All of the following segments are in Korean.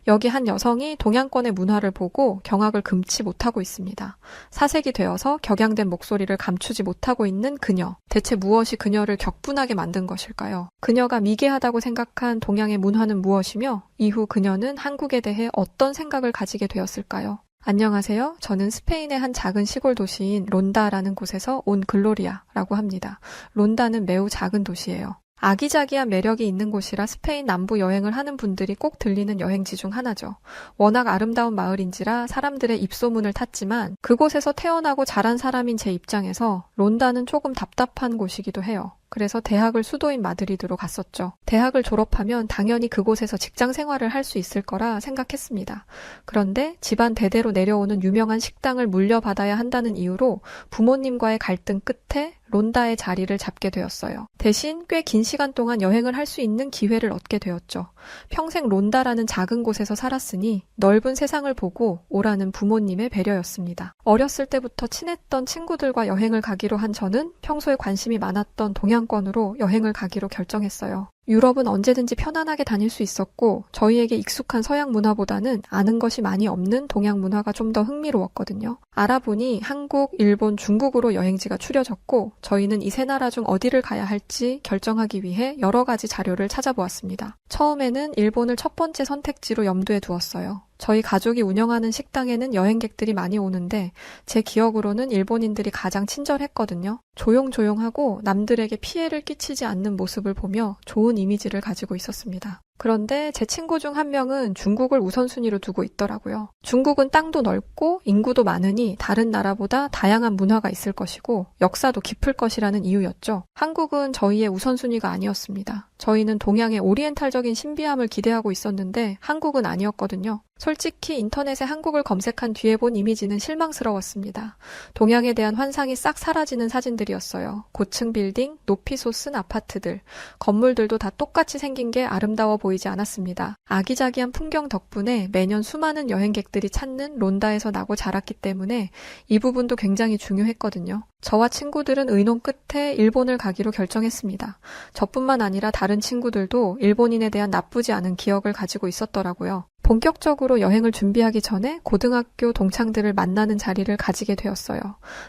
여기 한 여성이 동양권의 문화를 보고 경악을 금치 못하고 있습니다. 사색이 되어서 격양된 목소리를 감추지 못하고 있는 그녀. 대체 무엇이 그녀를 격분하게 만든 것일까요? 그녀가 미개하다고 생각한 동양의 문화는 무엇이며 이후 그녀는 한국에 대해 어떤 생각을 가지게 되었을까요? 안녕하세요. 저는 스페인의 한 작은 시골 도시인 론다라는 곳에서 온 글로리아라고 합니다. 론다는 매우 작은 도시예요. 아기자기한 매력이 있는 곳이라 스페인 남부 여행을 하는 분들이 꼭 들리는 여행지 중 하나죠. 워낙 아름다운 마을인지라 사람들의 입소문을 탔지만 그곳에서 태어나고 자란 사람인 제 입장에서 론다는 조금 답답한 곳이기도 해요. 그래서 대학을 수도인 마드리드로 갔었죠. 대학을 졸업하면 당연히 그곳에서 직장 생활을 할 수 있을 거라 생각했습니다. 그런데 집안 대대로 내려오는 유명한 식당을 물려받아야 한다는 이유로 부모님과의 갈등 끝에 론다의 자리를 잡게 되었어요. 대신 꽤 긴 시간 동안 여행을 할 수 있는 기회를 얻게 되었죠. 평생 론다라는 작은 곳에서 살았으니 넓은 세상을 보고 오라는 부모님의 배려였습니다. 어렸을 때부터 친했던 친구들과 여행을 가기로 한 저는 평소에 관심이 많았던 동양권으로 여행을 가기로 결정했어요. 유럽은 언제든지 편안하게 다닐 수 있었고 저희에게 익숙한 서양 문화보다는 아는 것이 많이 없는 동양 문화가 좀 더 흥미로웠거든요. 알아보니 한국, 일본, 중국으로 여행지가 추려졌고 저희는 이 세 나라 중 어디를 가야 할지 결정하기 위해 여러 가지 자료를 찾아보았습니다. 처음에는 일본을 첫 번째 선택지로 염두에 두었어요. 저희 가족이 운영하는 식당에는 여행객들이 많이 오는데 제 기억으로는 일본인들이 가장 친절했거든요. 조용조용하고 남들에게 피해를 끼치지 않는 모습을 보며 좋은 이미지를 가지고 있었습니다. 그런데 제 친구 중 한 명은 중국을 우선순위로 두고 있더라고요. 중국은 땅도 넓고 인구도 많으니 다른 나라보다 다양한 문화가 있을 것이고 역사도 깊을 것이라는 이유였죠. 한국은 저희의 우선순위가 아니었습니다. 저희는 동양의 오리엔탈적인 신비함을 기대하고 있었는데 한국은 아니었거든요. 솔직히 인터넷에 한국을 검색한 뒤에 본 이미지는 실망스러웠습니다. 동양에 대한 환상이 싹 사라지는 사진들이었어요. 고층 빌딩, 높이 솟은 아파트들, 건물들도 다 똑같이 생긴 게 아름다워 보이지 않았습니다. 아기자기한 풍경 덕분에 매년 수많은 여행객들이 찾는 론다에서 나고 자랐기 때문에 이 부분도 굉장히 중요했거든요. 저와 친구들은 의논 끝에 일본을 가기로 결정했습니다. 저뿐만 아니라 다른 친구들도 일본인에 대한 나쁘지 않은 기억을 가지고 있었더라고요. 본격적으로 여행을 준비하기 전에 고등학교 동창들을 만나는 자리를 가지게 되었어요.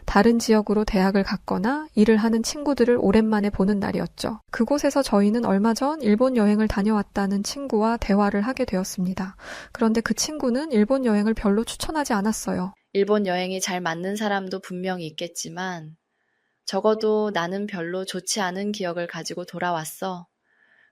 다른 지역으로 대학을 갔거나 일을 하는 친구들을 오랜만에 보는 날이었죠. 그곳에서 저희는 얼마 전 일본 여행을 다녀왔다는 친구와 대화를 하게 되었습니다. 그런데 그 친구는 일본 여행을 별로 추천하지 않았어요. 일본 여행이 잘 맞는 사람도 분명히 있겠지만 적어도 나는 별로 좋지 않은 기억을 가지고 돌아왔어.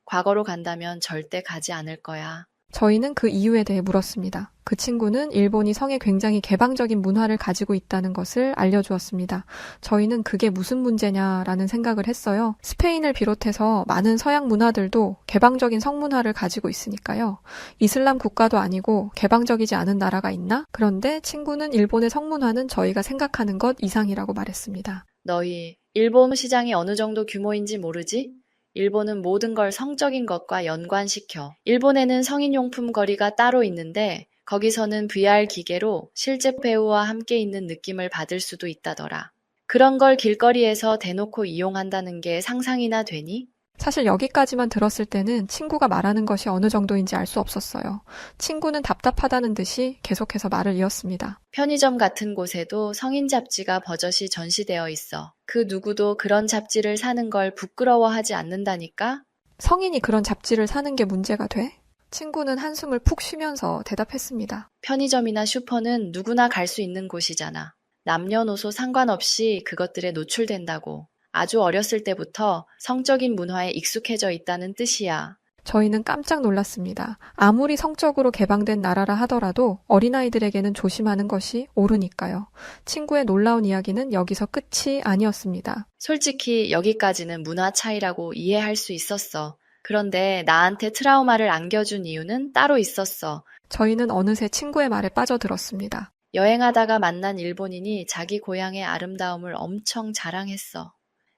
과거로 간다면 절대 가지 않을 거야. 저희는 그 이유에 대해 물었습니다. 그 친구는 일본이 성에 굉장히 개방적인 문화를 가지고 있다는 것을 알려주었습니다. 저희는 그게 무슨 문제냐라는 생각을 했어요. 스페인을 비롯해서 많은 서양 문화들도 개방적인 성문화를 가지고 있으니까요. 이슬람 국가도 아니고 개방적이지 않은 나라가 있나? 그런데 친구는 일본의 성문화는 저희가 생각하는 것 이상이라고 말했습니다. 너희 일본 시장이 어느 정도 규모인지 모르지? 일본은 모든 걸 성적인 것과 연관시켜. 일본에는 성인용품 거리가 따로 있는데 거기서는 VR 기계로 실제 배우와 함께 있는 느낌을 받을 수도 있다더라. 그런 걸 길거리에서 대놓고 이용한다는 게 상상이나 되니? 사실 여기까지만 들었을 때는 친구가 말하는 것이 어느 정도인지 알 수 없었어요. 친구는 답답하다는 듯이 계속해서 말을 이었습니다. 편의점 같은 곳에도 성인 잡지가 버젓이 전시되어 있어. 그 누구도 그런 잡지를 사는 걸 부끄러워하지 않는다니까? 성인이 그런 잡지를 사는 게 문제가 돼? 친구는 한숨을 푹 쉬면서 대답했습니다. 편의점이나 슈퍼는 누구나 갈 수 있는 곳이잖아. 남녀노소 상관없이 그것들에 노출된다고. 아주 어렸을 때부터 성적인 문화에 익숙해져 있다는 뜻이야. 저희는 깜짝 놀랐습니다. 아무리 성적으로 개방된 나라라 하더라도 어린아이들에게는 조심하는 것이 옳으니까요. 친구의 놀라운 이야기는 여기서 끝이 아니었습니다. 솔직히 여기까지는 문화 차이라고 이해할 수 있었어. 그런데 나한테 트라우마를 안겨준 이유는 따로 있었어. 저희는 어느새 친구의 말에 빠져들었습니다. 여행하다가 만난 일본인이 자기 고향의 아름다움을 엄청 자랑했어.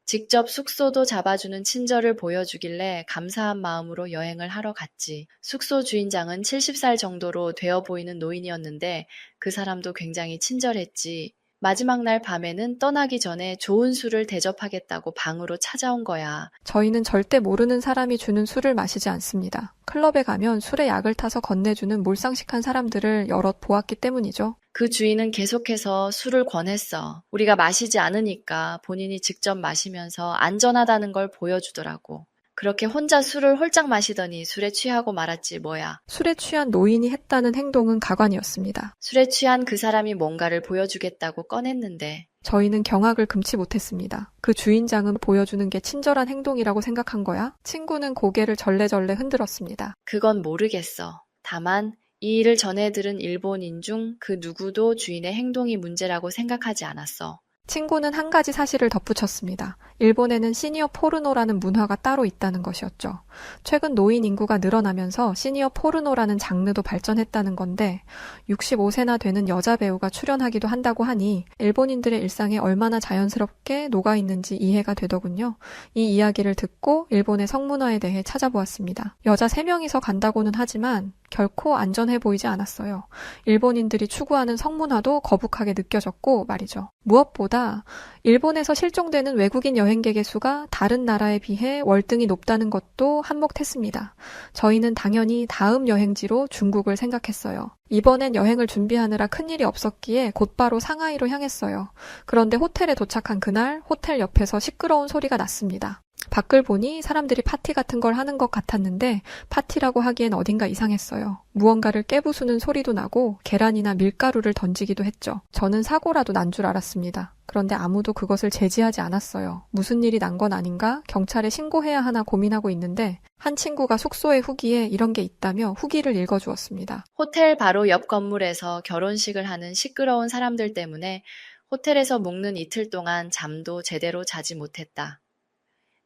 직접 숙소도 잡아주는 친절을 보여주길래 감사한 마음으로 여행을 하러 갔지. 숙소 주인장은 70살 정도로 되어 보이는 노인이었는데 그 사람도 굉장히 친절했지. 마지막 날 밤에는 떠나기 전에 좋은 술을 대접하겠다고 방으로 찾아온 거야. 저희는 절대 모르는 사람이 주는 술을 마시지 않습니다. 클럽에 가면 술에 약을 타서 건네주는 몰상식한 사람들을 여럿 보았기 때문이죠. 그 주인은 계속해서 술을 권했어. 우리가 마시지 않으니까 본인이 직접 마시면서 안전하다는 걸 보여주더라고. 그렇게 혼자 술을 홀짝 마시더니 술에 취하고 말았지 뭐야. 술에 취한 노인이 했다는 행동은 가관이었습니다. 술에 취한 그 사람이 뭔가를 보여주겠다고 꺼냈는데 저희는 경악을 금치 못했습니다. 그 주인장은 보여주는 게 친절한 행동이라고 생각한 거야? 친구는 고개를 절레절레 흔들었습니다. 그건 모르겠어. 다만 이 일을 전해 들은 일본인 중 그 누구도 주인의 행동이 문제라고 생각하지 않았어. 친구는 한 가지 사실을 덧붙였습니다. 일본에는 시니어 포르노라는 문화가 따로 있다는 것이었죠. 최근 노인 인구가 늘어나면서 시니어 포르노라는 장르도 발전했다는 건데 65세나 되는 여자 배우가 출연하기도 한다고 하니 일본인들의 일상에 얼마나 자연스럽게 녹아있는지 이해가 되더군요. 이 이야기를 듣고 일본의 성문화에 대해 찾아보았습니다. 여자 3명이서 간다고는 하지만 결코 안전해 보이지 않았어요. 일본인들이 추구하는 성문화도 거북하게 느껴졌고 말이죠. 무엇보다 일본에서 실종되는 외국인 여행객의 수가 다른 나라에 비해 월등히 높다는 것도 한몫했습니다. 저희는 당연히 다음 여행지로 중국을 생각했어요. 이번엔 여행을 준비하느라 큰일이 없었기에 곧바로 상하이로 향했어요. 그런데 호텔에 도착한 그날 호텔 옆에서 시끄러운 소리가 났습니다. 밖을 보니 사람들이 파티 같은 걸 하는 것 같았는데 파티라고 하기엔 어딘가 이상했어요. 무언가를 깨부수는 소리도 나고 계란이나 밀가루를 던지기도 했죠. 저는 사고라도 난 줄 알았습니다. 그런데 아무도 그것을 제지하지 않았어요. 무슨 일이 난 건 아닌가? 경찰에 신고해야 하나 고민하고 있는데 한 친구가 숙소의 후기에 이런 게 있다며 후기를 읽어주었습니다. 호텔 바로 옆 건물에서 결혼식을 하는 시끄러운 사람들 때문에 호텔에서 묵는 이틀 동안 잠도 제대로 자지 못했다.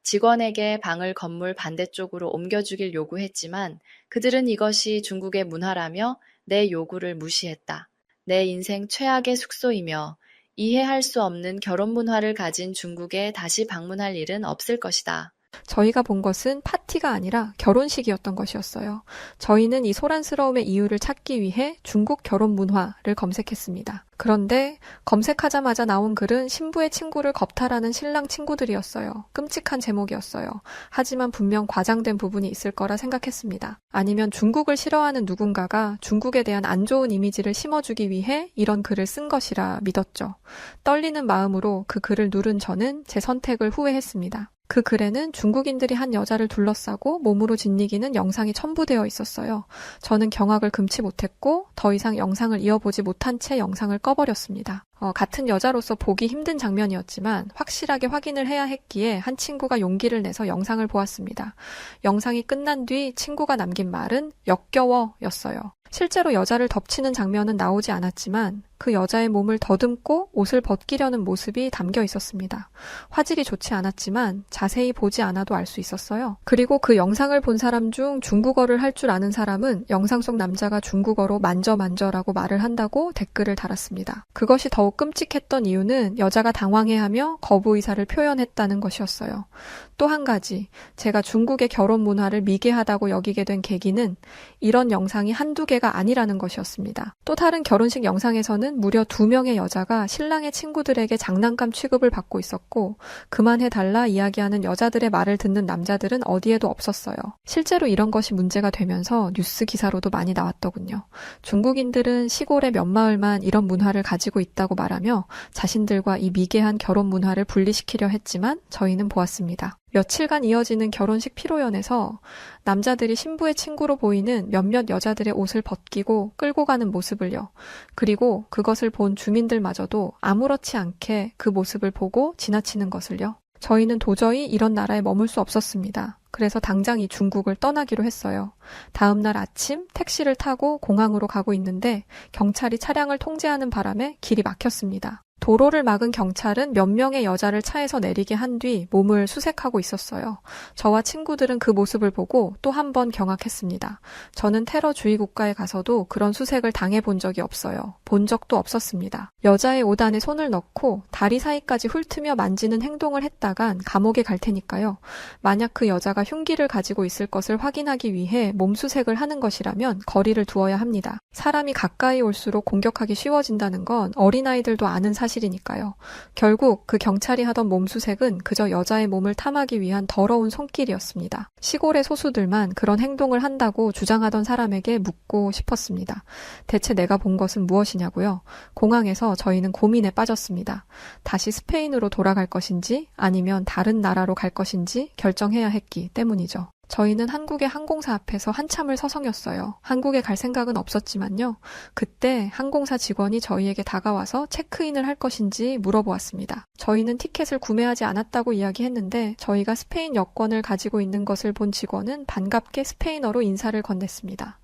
직원에게 방을 건물 반대쪽으로 옮겨주길 요구했지만 그들은 이것이 중국의 문화라며 내 요구를 무시했다. 내 인생 최악의 숙소이며 이해할 수 없는 결혼 문화를 가진 중국에 다시 방문할 일은 없을 것이다. 저희가 본 것은 파티가 아니라 결혼식이었던 것이었어요. 저희는 이 소란스러움의 이유를 찾기 위해 중국 결혼 문화를 검색했습니다. 그런데 검색하자마자 나온 글은 신부의 친구를 겁탈하는 신랑 친구들이었어요. 끔찍한 제목이었어요. 하지만 분명 과장된 부분이 있을 거라 생각했습니다. 아니면 중국을 싫어하는 누군가가 중국에 대한 안 좋은 이미지를 심어주기 위해 이런 글을 쓴 것이라 믿었죠. 떨리는 마음으로 그 글을 누른 저는 제 선택을 후회했습니다. 그 글에는 중국인들이 한 여자를 둘러싸고 몸으로 짓이기는 영상이 첨부되어 있었어요. 저는 경악을 금치 못했고 더 이상 영상을 이어보지 못한 채 영상을 꺼버렸습니다. 같은 여자로서 보기 힘든 장면이었지만 확실하게 확인을 해야 했기에 한 친구가 용기를 내서 영상을 보았습니다. 영상이 끝난 뒤 친구가 남긴 말은 역겨워 였어요. 실제로 여자를 덮치는 장면은 나오지 않았지만 그 여자의 몸을 더듬고 옷을 벗기려는 모습이 담겨 있었습니다. 화질이 좋지 않았지만 자세히 보지 않아도 알 수 있었어요. 그리고 그 영상을 본 사람 중 중국어를 할 줄 아는 사람은 영상 속 남자가 중국어로 만져라고 말을 한다고 댓글을 달았습니다. 그것이 더욱 끔찍했던 이유는 여자가 당황해하며 거부 의사를 표현했다는 것이었어요. 또 한 가지, 제가 중국의 결혼 문화를 미개하다고 여기게 된 계기는 이런 영상이 한두 개가 아니라는 것이었습니다. 또 다른 결혼식 영상에서는 무려 2명의 여자가 신랑의 친구들에게 장난감 취급을 받고 있었고 그만해달라 이야기하는 여자들의 말을 듣는 남자들은 어디에도 없었어요. 실제로 이런 것이 문제가 되면서 뉴스 기사로도 많이 나왔더군요. 중국인들은 시골의 몇 마을만 이런 문화를 가지고 있다고 말하며 자신들과 이 미개한 결혼 문화를 분리시키려 했지만 저희는 보았습니다. 며칠간 이어지는 결혼식 피로연에서 남자들이 신부의 친구로 보이는 몇몇 여자들의 옷을 벗기고 끌고 가는 모습을요. 그리고 그것을 본 주민들마저도 아무렇지 않게 그 모습을 보고 지나치는 것을요. 저희는 도저히 이런 나라에 머물 수 없었습니다. 그래서 당장 이 중국을 떠나기로 했어요. 다음 날 아침 택시를 타고 공항으로 가고 있는데 경찰이 차량을 통제하는 바람에 길이 막혔습니다. 도로를 막은 경찰은 몇 명의 여자를 차에서 내리게 한 뒤 몸을 수색하고 있었어요. 저와 친구들은 그 모습을 보고 또 한 번 경악했습니다. 저는 테러주의 국가에 가서도 그런 수색을 당해본 적이 없어요. 본 적도 없었습니다. 여자의 옷 안에 손을 넣고 다리 사이까지 훑으며 만지는 행동을 했다간 감옥에 갈 테니까요. 만약 그 여자가 흉기를 가지고 있을 것을 확인하기 위해 몸수색을 하는 것이라면 거리를 두어야 합니다. 사람이 가까이 올수록 공격하기 쉬워진다는 건 어린아이들도 아는 사실입니다. 사실이니까요. 결국 그 경찰이 하던 몸수색은 그저 여자의 몸을 탐하기 위한 더러운 손길이었습니다. 시골의 소수들만 그런 행동을 한다고 주장하던 사람에게 묻고 싶었습니다. 대체 내가 본 것은 무엇이냐고요? 공항에서 저희는 고민에 빠졌습니다. 다시 스페인으로 돌아갈 것인지 아니면 다른 나라로 갈 것인지 결정해야 했기 때문이죠. 저희는 한국의 항공사 앞에서 한참을 서성였어요. 한국에 갈 생각은 없었지만요. 그때 항공사 직원이 저희에게 다가와서 체크인을 할 것인지 물어보았습니다. 저희는 티켓을 구매하지 않았다고 이야기했는데 저희가 스페인 여권을 가지고 있는 것을 본 직원은 반갑게 스페인어로 인사를 건넸습니다.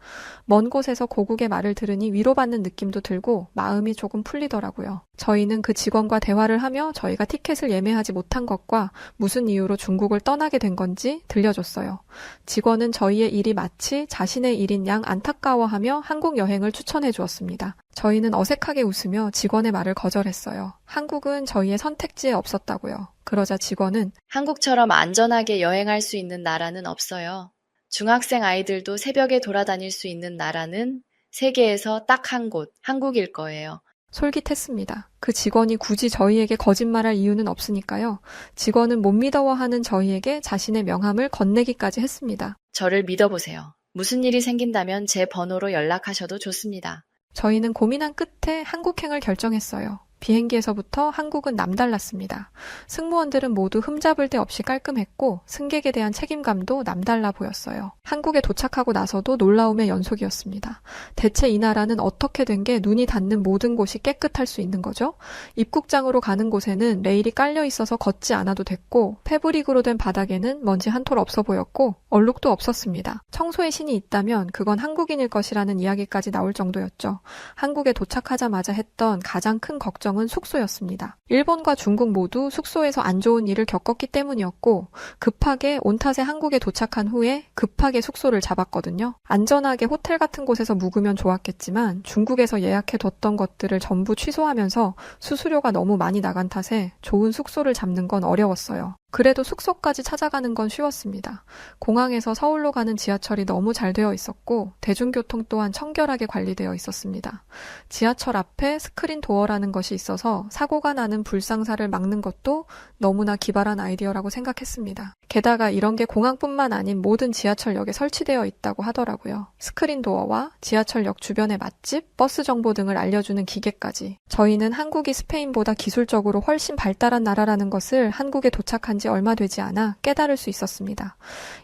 먼 곳에서 고국의 말을 들으니 위로받는 느낌도 들고 마음이 조금 풀리더라고요. 저희는 그 직원과 대화를 하며 저희가 티켓을 예매하지 못한 것과 무슨 이유로 중국을 떠나게 된 건지 들려줬어요. 직원은 저희의 일이 마치 자신의 일인 양 안타까워하며 한국 여행을 추천해 주었습니다. 저희는 어색하게 웃으며 직원의 말을 거절했어요. 한국은 저희의 선택지에 없었다고요. 그러자 직원은 한국처럼 안전하게 여행할 수 있는 나라는 없어요. 중학생 아이들도 새벽에 돌아다닐 수 있는 나라는 세계에서 딱 한 곳, 한국일 거예요. 솔깃했습니다. 그 직원이 굳이 저희에게 거짓말할 이유는 없으니까요. 직원은 못 믿어워하는 저희에게 자신의 명함을 건네기까지 했습니다. 저를 믿어보세요. 무슨 일이 생긴다면 제 번호로 연락하셔도 좋습니다. 저희는 고민한 끝에 한국행을 결정했어요. 비행기에서부터 한국은 남달랐습니다. 승무원들은 모두 흠잡을 데 없이 깔끔했고 승객에 대한 책임감도 남달라 보였어요. 한국에 도착하고 나서도 놀라움의 연속이었습니다. 대체 이 나라는 어떻게 된 게 눈이 닿는 모든 곳이 깨끗할 수 있는 거죠? 입국장으로 가는 곳에는 레일이 깔려 있어서 걷지 않아도 됐고 패브릭으로 된 바닥에는 먼지 한 톨 없어 보였고 얼룩도 없었습니다. 청소의 신이 있다면 그건 한국인일 것이라는 이야기까지 나올 정도였죠. 한국에 도착하자마자 했던 가장 큰 걱정은 숙소였습니다. 일본과 중국 모두 숙소에서 안 좋은 일을 겪었기 때문이었고 급하게 온 탓에 한국에 도착한 후에 급하게 숙소를 잡았거든요. 안전하게 호텔 같은 곳에서 묵으면 좋았겠지만 중국에서 예약해뒀던 것들을 전부 취소하면서 수수료가 너무 많이 나간 탓에 좋은 숙소를 잡는 건 어려웠어요. 그래도 숙소까지 찾아가는 건 쉬웠습니다. 공항에서 서울로 가는 지하철이 너무 잘 되어 있었고 대중교통 또한 청결하게 관리되어 있었습니다. 지하철 앞에 스크린 도어라는 것이 있어서 사고가 나는 불상사를 막는 것도 너무나 기발한 아이디어라고 생각했습니다. 게다가 이런 게 공항뿐만 아닌 모든 지하철역에 설치되어 있다고 하더라고요. 스크린 도어와 지하철역 주변의 맛집, 버스 정보 등을 알려주는 기계까지. 저희는 한국이 스페인보다 기술적으로 훨씬 발달한 나라라는 것을 한국에 도착한 지 얼마 되지 않아 깨달을 수 있었습니다.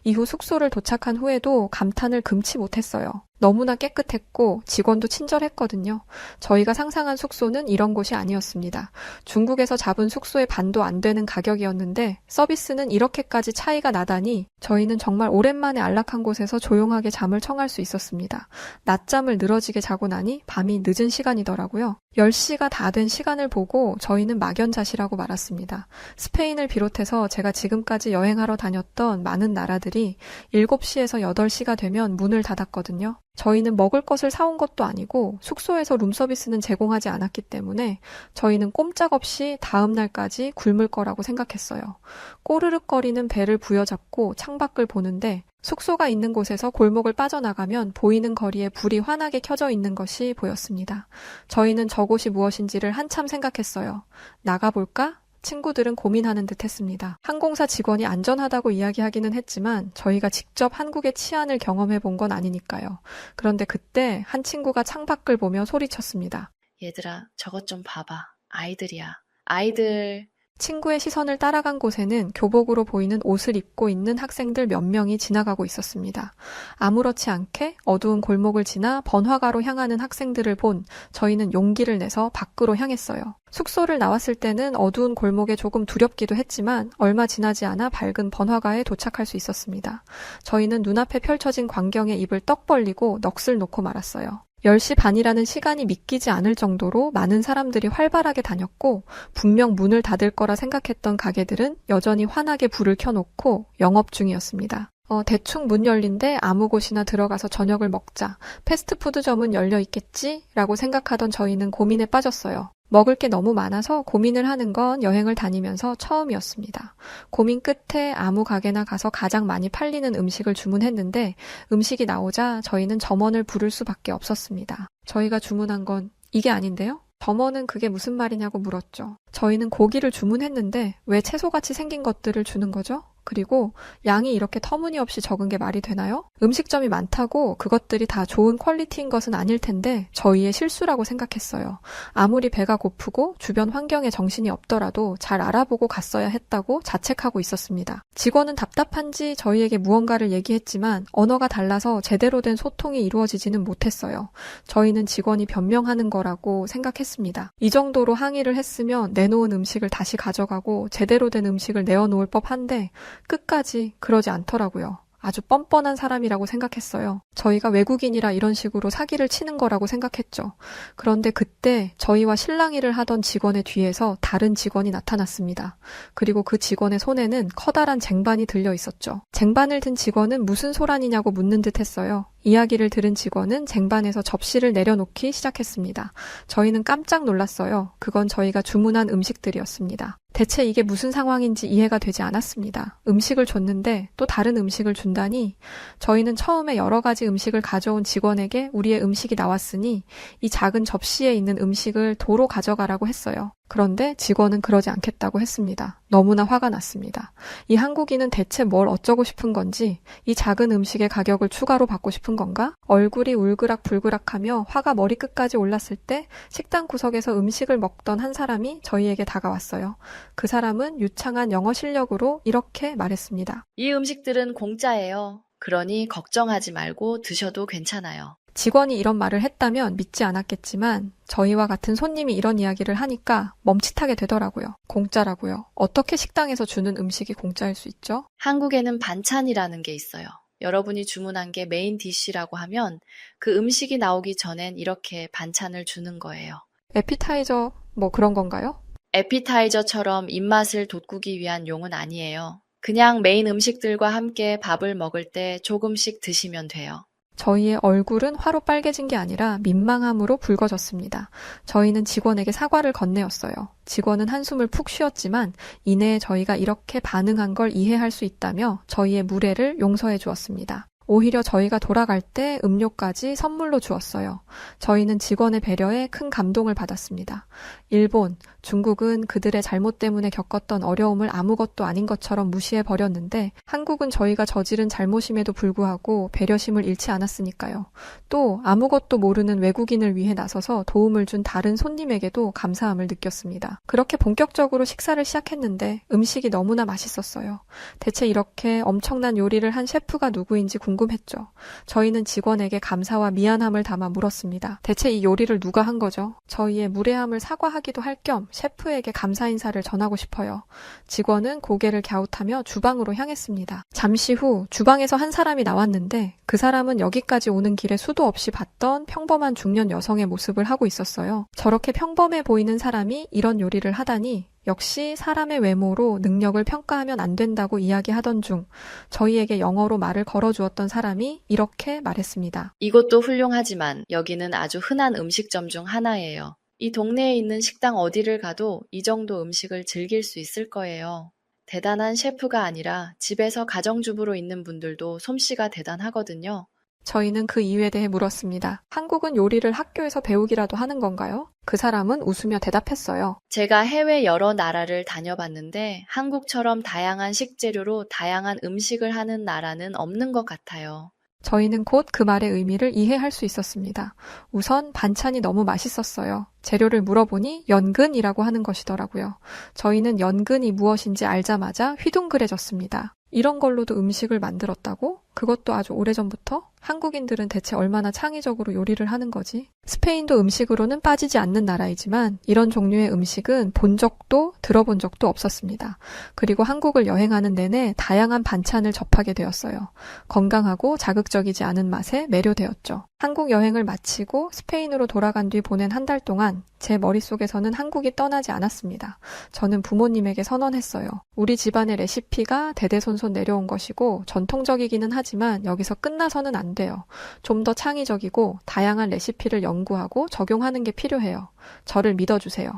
이후 숙소를 도착한 후에도 감탄을 금치 못했어요. 너무나 깨끗했고 직원도 친절했거든요. 저희가 상상한 숙소는 이런 곳이 아니었습니다. 중국에서 잡은 숙소의 반도 안 되는 가격이었는데 서비스는 이렇게까지 차이가 나다니 저희는 정말 오랜만에 안락한 곳에서 조용하게 잠을 청할 수 있었습니다. 낮잠을 늘어지게 자고 나니 밤이 늦은 시간이더라고요. 10시가 다 된 시간을 보고 저희는 막연자시라고 말았습니다. 스페인을 비롯해서 제가 지금까지 여행하러 다녔던 많은 나라들이 7시에서 8시가 되면 문을 닫았거든요. 저희는 먹을 것을 사온 것도 아니고 숙소에서 룸서비스는 제공하지 않았기 때문에 저희는 꼼짝없이 다음 날까지 굶을 거라고 생각했어요. 꼬르륵거리는 배를 부여잡고 창밖을 보는데 숙소가 있는 곳에서 골목을 빠져나가면 보이는 거리에 불이 환하게 켜져 있는 것이 보였습니다. 저희는 저곳이 무엇인지를 한참 생각했어요. 나가볼까? 친구들은 고민하는 듯 했습니다. 항공사 직원이 안전하다고 이야기하기는 했지만 저희가 직접 한국의 치안을 경험해 본 건 아니니까요. 그런데 그때 한 친구가 창밖을 보며 소리쳤습니다. 얘들아, 저것 좀 봐봐. 아이들이야. 아이들. 친구의 시선을 따라간 곳에는 교복으로 보이는 옷을 입고 있는 학생들 몇 명이 지나가고 있었습니다. 아무렇지 않게 어두운 골목을 지나 번화가로 향하는 학생들을 본 저희는 용기를 내서 밖으로 향했어요. 숙소를 나왔을 때는 어두운 골목에 조금 두렵기도 했지만 얼마 지나지 않아 밝은 번화가에 도착할 수 있었습니다. 저희는 눈앞에 펼쳐진 광경에 입을 떡 벌리고 넋을 놓고 말았어요. 10시 반이라는 시간이 믿기지 않을 정도로 많은 사람들이 활발하게 다녔고 분명 문을 닫을 거라 생각했던 가게들은 여전히 환하게 불을 켜놓고 영업 중이었습니다. 대충 문 열린데 아무 곳이나 들어가서 저녁을 먹자. 패스트푸드점은 열려 있겠지? 라고 생각하던 저희는 고민에 빠졌어요. 먹을 게 너무 많아서 고민을 하는 건 여행을 다니면서 처음이었습니다. 고민 끝에 아무 가게나 가서 가장 많이 팔리는 음식을 주문했는데 음식이 나오자 저희는 점원을 부를 수밖에 없었습니다. 저희가 주문한 건 이게 아닌데요? 점원은 그게 무슨 말이냐고 물었죠. 저희는 고기를 주문했는데 왜 채소같이 생긴 것들을 주는 거죠? 그리고 양이 이렇게 터무니없이 적은 게 말이 되나요? 음식점이 많다고 그것들이 다 좋은 퀄리티인 것은 아닐 텐데 저희의 실수라고 생각했어요. 아무리 배가 고프고 주변 환경에 정신이 없더라도 잘 알아보고 갔어야 했다고 자책하고 있었습니다. 직원은 답답한지 저희에게 무언가를 얘기했지만 언어가 달라서 제대로 된 소통이 이루어지지는 못했어요. 저희는 직원이 변명하는 거라고 생각했습니다. 이 정도로 항의를 했으면 내놓은 음식을 다시 가져가고 제대로 된 음식을 내어놓을 법한데 끝까지 그러지 않더라고요. 아주 뻔뻔한 사람이라고 생각했어요. 저희가 외국인이라 이런 식으로 사기를 치는 거라고 생각했죠. 그런데 그때 저희와 실랑이를 하던 직원의 뒤에서 다른 직원이 나타났습니다. 그리고 그 직원의 손에는 커다란 쟁반이 들려 있었죠. 쟁반을 든 직원은 무슨 소란이냐고 묻는 듯 했어요. 이야기를 들은 직원은 쟁반에서 접시를 내려놓기 시작했습니다. 저희는 깜짝 놀랐어요. 그건 저희가 주문한 음식들이었습니다. 대체 이게 무슨 상황인지 이해가 되지 않았습니다. 음식을 줬는데 또 다른 음식을 준다니 저희는 처음에 여러 가지 음식을 가져온 직원에게 우리의 음식이 나왔으니 이 작은 접시에 있는 음식을 도로 가져가라고 했어요. 그런데 직원은 그러지 않겠다고 했습니다. 너무나 화가 났습니다. 이 한국인은 대체 뭘 어쩌고 싶은 건지, 이 작은 음식의 가격을 추가로 받고 싶은 건가? 얼굴이 울그락불그락하며 화가 머리끝까지 올랐을 때 식당 구석에서 음식을 먹던 한 사람이 저희에게 다가왔어요. 그 사람은 유창한 영어 실력으로 이렇게 말했습니다. 이 음식들은 공짜예요. 그러니 걱정하지 말고 드셔도 괜찮아요. 직원이 이런 말을 했다면 믿지 않았겠지만 저희와 같은 손님이 이런 이야기를 하니까 멈칫하게 되더라고요. 공짜라고요. 어떻게 식당에서 주는 음식이 공짜일 수 있죠? 한국에는 반찬이라는 게 있어요. 여러분이 주문한 게 메인 디쉬라고 하면 그 음식이 나오기 전엔 이렇게 반찬을 주는 거예요. 에피타이저 뭐 그런 건가요? 에피타이저처럼 입맛을 돋구기 위한 용은 아니에요. 그냥 메인 음식들과 함께 밥을 먹을 때 조금씩 드시면 돼요. 저희의 얼굴은 화로 빨개진 게 아니라 민망함으로 붉어졌습니다. 저희는 직원에게 사과를 건네었어요. 직원은 한숨을 푹 쉬었지만 이내에 저희가 이렇게 반응한 걸 이해할 수 있다며 저희의 무례를 용서해 주었습니다. 오히려 저희가 돌아갈 때 음료까지 선물로 주었어요. 저희는 직원의 배려에 큰 감동을 받았습니다. 일본, 중국은 그들의 잘못 때문에 겪었던 어려움을 아무것도 아닌 것처럼 무시해 버렸는데 한국은 저희가 저지른 잘못임에도 불구하고 배려심을 잃지 않았으니까요. 또 아무것도 모르는 외국인을 위해 나서서 도움을 준 다른 손님에게도 감사함을 느꼈습니다. 그렇게 본격적으로 식사를 시작했는데 음식이 너무나 맛있었어요. 대체 이렇게 엄청난 요리를 한 셰프가 누구인지 궁금했죠. 저희는 직원에게 감사와 미안함을 담아 물었습니다. 대체 이 요리를 누가 한 거죠? 저희의 무례함을 사과하기도 할 겸 셰프에게 감사 인사를 전하고 싶어요. 직원은 고개를 갸웃하며 주방으로 향했습니다. 잠시 후 주방에서 한 사람이 나왔는데 그 사람은 여기까지 오는 길에 수도 없이 봤던 평범한 중년 여성의 모습을 하고 있었어요. 저렇게 평범해 보이는 사람이 이런 요리를 하다니 역시 사람의 외모로 능력을 평가하면 안 된다고 이야기하던 중 저희에게 영어로 말을 걸어주었던 사람이 이렇게 말했습니다. 이곳도 훌륭하지만 여기는 아주 흔한 음식점 중 하나예요. 이 동네에 있는 식당 어디를 가도 이 정도 음식을 즐길 수 있을 거예요. 대단한 셰프가 아니라 집에서 가정주부로 있는 분들도 솜씨가 대단하거든요. 저희는 그 이유에 대해 물었습니다. 한국은 요리를 학교에서 배우기라도 하는 건가요? 그 사람은 웃으며 대답했어요. 제가 해외 여러 나라를 다녀봤는데 한국처럼 다양한 식재료로 다양한 음식을 하는 나라는 없는 것 같아요. 저희는 곧 그 말의 의미를 이해할 수 있었습니다. 우선 반찬이 너무 맛있었어요. 재료를 물어보니 연근이라고 하는 것이더라고요. 저희는 연근이 무엇인지 알자마자 휘둥그레졌습니다. 이런 걸로도 음식을 만들었다고? 그것도 아주 오래전부터? 한국인들은 대체 얼마나 창의적으로 요리를 하는 거지? 스페인도 음식으로는 빠지지 않는 나라이지만 이런 종류의 음식은 본 적도 들어본 적도 없었습니다. 그리고 한국을 여행하는 내내 다양한 반찬을 접하게 되었어요. 건강하고 자극적이지 않은 맛에 매료되었죠. 한국 여행을 마치고 스페인으로 돌아간 뒤 보낸 한 달 동안 제 머릿속에서는 한국이 떠나지 않았습니다. 저는 부모님에게 선언했어요. 우리 집안의 레시피가 대대손손 내려온 것이고 전통적이기는 하지만 여기서 끝나서는 안 돼요. 좀 더 창의적이고 다양한 레시피를 연구하고 적용하는 게 필요해요. 저를 믿어주세요.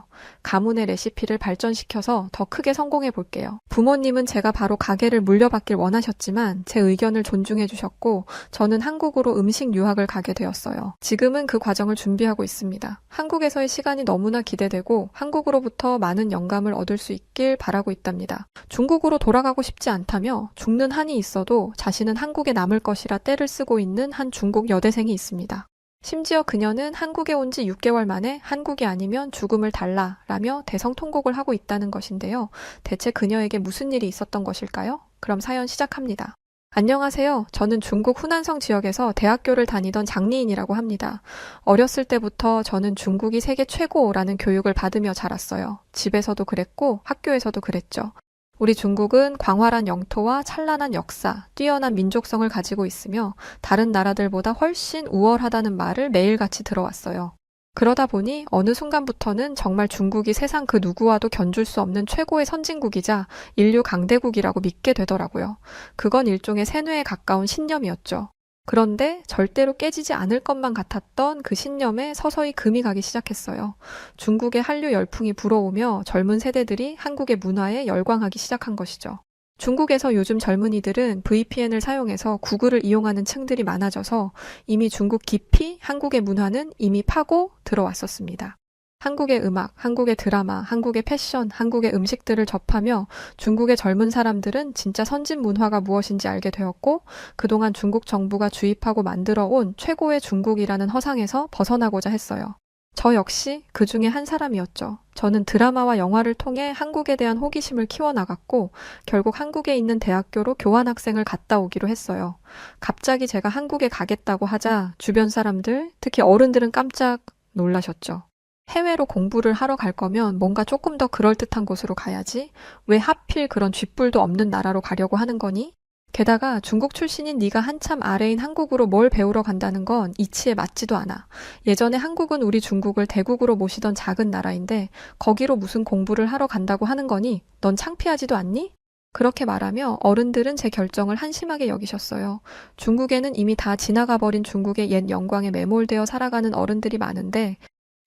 가문의 레시피를 발전시켜서 더 크게 성공해 볼게요. 부모님은 제가 바로 가게를 물려받길 원하셨지만 제 의견을 존중해 주셨고 저는 한국으로 음식 유학을 가게 되었어요. 지금은 그 과정을 준비하고 있습니다. 한국에서의 시간이 너무나 기대되고 한국으로부터 많은 영감을 얻을 수 있길 바라고 있답니다. 중국으로 돌아가고 싶지 않다며 죽는 한이 있어도 자신은 한국에 남을 것이라 떼를 쓰고 있는 한 중국 여대생이 있습니다. 심지어 그녀는 한국에 온 지 6개월 만에 한국이 아니면 죽음을 달라라며 대성통곡을 하고 있다는 것인데요. 대체 그녀에게 무슨 일이 있었던 것일까요? 그럼 사연 시작합니다. 안녕하세요. 저는 중국 후난성 지역에서 대학교를 다니던 장리인이라고 합니다. 어렸을 때부터 저는 중국이 세계 최고라는 교육을 받으며 자랐어요. 집에서도 그랬고 학교에서도 그랬죠. 우리 중국은 광활한 영토와 찬란한 역사, 뛰어난 민족성을 가지고 있으며 다른 나라들보다 훨씬 우월하다는 말을 매일같이 들어왔어요. 그러다 보니 어느 순간부터는 정말 중국이 세상 그 누구와도 견줄 수 없는 최고의 선진국이자 인류 강대국이라고 믿게 되더라고요. 그건 일종의 세뇌에 가까운 신념이었죠. 그런데 절대로 깨지지 않을 것만 같았던 그 신념에 서서히 금이 가기 시작했어요. 중국의 한류 열풍이 불어오며 젊은 세대들이 한국의 문화에 열광하기 시작한 것이죠. 중국에서 요즘 젊은이들은 VPN을 사용해서 구글을 이용하는 층들이 많아져서 이미 중국 깊이 한국의 문화는 이미 파고 들어왔었습니다. 한국의 음악, 한국의 드라마, 한국의 패션, 한국의 음식들을 접하며 중국의 젊은 사람들은 진짜 선진 문화가 무엇인지 알게 되었고 그동안 중국 정부가 주입하고 만들어 온 최고의 중국이라는 허상에서 벗어나고자 했어요. 저 역시 그 중에 한 사람이었죠. 저는 드라마와 영화를 통해 한국에 대한 호기심을 키워나갔고 결국 한국에 있는 대학교로 교환학생을 갔다 오기로 했어요. 갑자기 제가 한국에 가겠다고 하자 주변 사람들, 특히 어른들은 깜짝 놀라셨죠. 해외로 공부를 하러 갈 거면 뭔가 조금 더 그럴듯한 곳으로 가야지. 왜 하필 그런 쥐뿔도 없는 나라로 가려고 하는 거니? 게다가 중국 출신인 네가 한참 아래인 한국으로 뭘 배우러 간다는 건 이치에 맞지도 않아. 예전에 한국은 우리 중국을 대국으로 모시던 작은 나라인데 거기로 무슨 공부를 하러 간다고 하는 거니? 넌 창피하지도 않니? 그렇게 말하며 어른들은 제 결정을 한심하게 여기셨어요. 중국에는 이미 다 지나가 버린 중국의 옛 영광에 매몰되어 살아가는 어른들이 많은데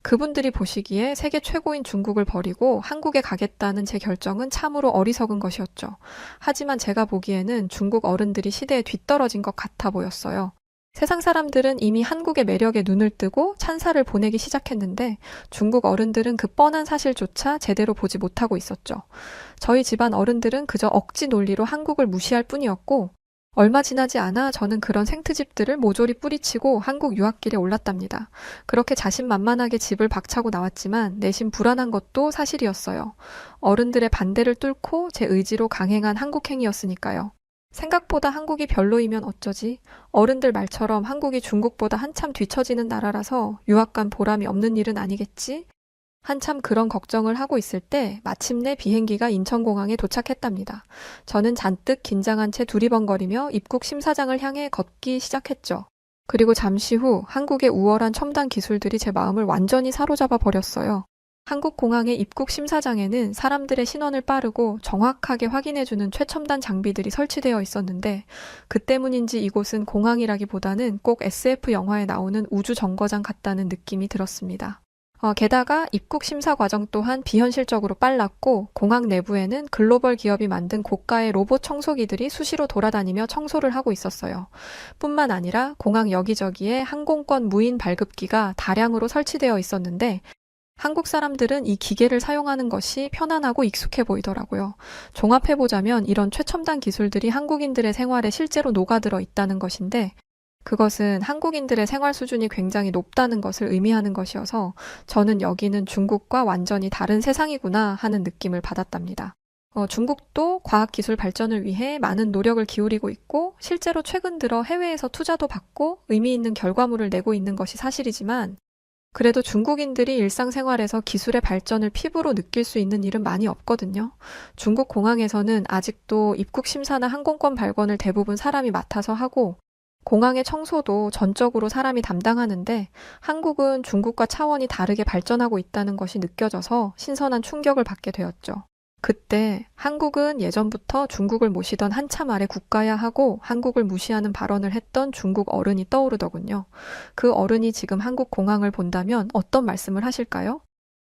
그분들이 보시기에 세계 최고인 중국을 버리고 한국에 가겠다는 제 결정은 참으로 어리석은 것이었죠. 하지만 제가 보기에는 중국 어른들이 시대에 뒤떨어진 것 같아 보였어요. 세상 사람들은 이미 한국의 매력에 눈을 뜨고 찬사를 보내기 시작했는데 중국 어른들은 그 뻔한 사실조차 제대로 보지 못하고 있었죠. 저희 집안 어른들은 그저 억지 논리로 한국을 무시할 뿐이었고 얼마 지나지 않아 저는 그런 생트집들을 모조리 뿌리치고 한국 유학길에 올랐답니다. 그렇게 자신만만하게 집을 박차고 나왔지만 내심 불안한 것도 사실이었어요. 어른들의 반대를 뚫고 제 의지로 강행한 한국행이었으니까요. 생각보다 한국이 별로이면 어쩌지? 어른들 말처럼 한국이 중국보다 한참 뒤처지는 나라라서 유학 간 보람이 없는 일은 아니겠지? 한참 그런 걱정을 하고 있을 때 마침내 비행기가 인천공항에 도착했답니다. 저는 잔뜩 긴장한 채 두리번거리며 입국 심사장을 향해 걷기 시작했죠. 그리고 잠시 후 한국의 우월한 첨단 기술들이 제 마음을 완전히 사로잡아 버렸어요. 한국 공항의 입국 심사장에는 사람들의 신원을 빠르고 정확하게 확인해주는 최첨단 장비들이 설치되어 있었는데 그 때문인지 이곳은 공항이라기보다는 꼭 SF 영화에 나오는 우주 정거장 같다는 느낌이 들었습니다. 게다가 입국 심사 과정 또한 비현실적으로 빨랐고 공항 내부에는 글로벌 기업이 만든 고가의 로봇 청소기들이 수시로 돌아다니며 청소를 하고 있었어요. 뿐만 아니라 공항 여기저기에 항공권 무인 발급기가 다량으로 설치되어 있었는데 한국 사람들은 이 기계를 사용하는 것이 편안하고 익숙해 보이더라고요. 종합해보자면 이런 최첨단 기술들이 한국인들의 생활에 실제로 녹아들어 있다는 것인데 그것은 한국인들의 생활 수준이 굉장히 높다는 것을 의미하는 것이어서 저는 여기는 중국과 완전히 다른 세상이구나 하는 느낌을 받았답니다. 중국도 과학기술 발전을 위해 많은 노력을 기울이고 있고 실제로 최근 들어 해외에서 투자도 받고 의미 있는 결과물을 내고 있는 것이 사실이지만 그래도 중국인들이 일상생활에서 기술의 발전을 피부로 느낄 수 있는 일은 많이 없거든요. 중국 공항에서는 아직도 입국 심사나 항공권 발권을 대부분 사람이 맡아서 하고 공항의 청소도 전적으로 사람이 담당하는데 한국은 중국과 차원이 다르게 발전하고 있다는 것이 느껴져서 신선한 충격을 받게 되었죠. 그때 한국은 예전부터 중국을 모시던 한참 아래 국가야 하고 한국을 무시하는 발언을 했던 중국 어른이 떠오르더군요. 그 어른이 지금 한국 공항을 본다면 어떤 말씀을 하실까요?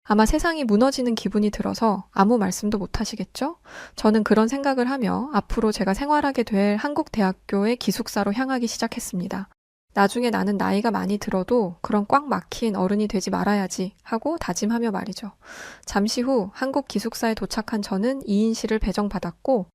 아마 세상이 무너지는 기분이 들어서 아무 말씀도 못 하시겠죠? 저는 그런 생각을 하며 앞으로 제가 생활하게 될 한국 대학교의 기숙사로 향하기 시작했습니다. 나중에 나는 나이가 많이 들어도 그런 꽉 막힌 어른이 되지 말아야지 하고 다짐하며 말이죠. 잠시 후 한국 기숙사에 도착한 저는 2인실을 배정받았고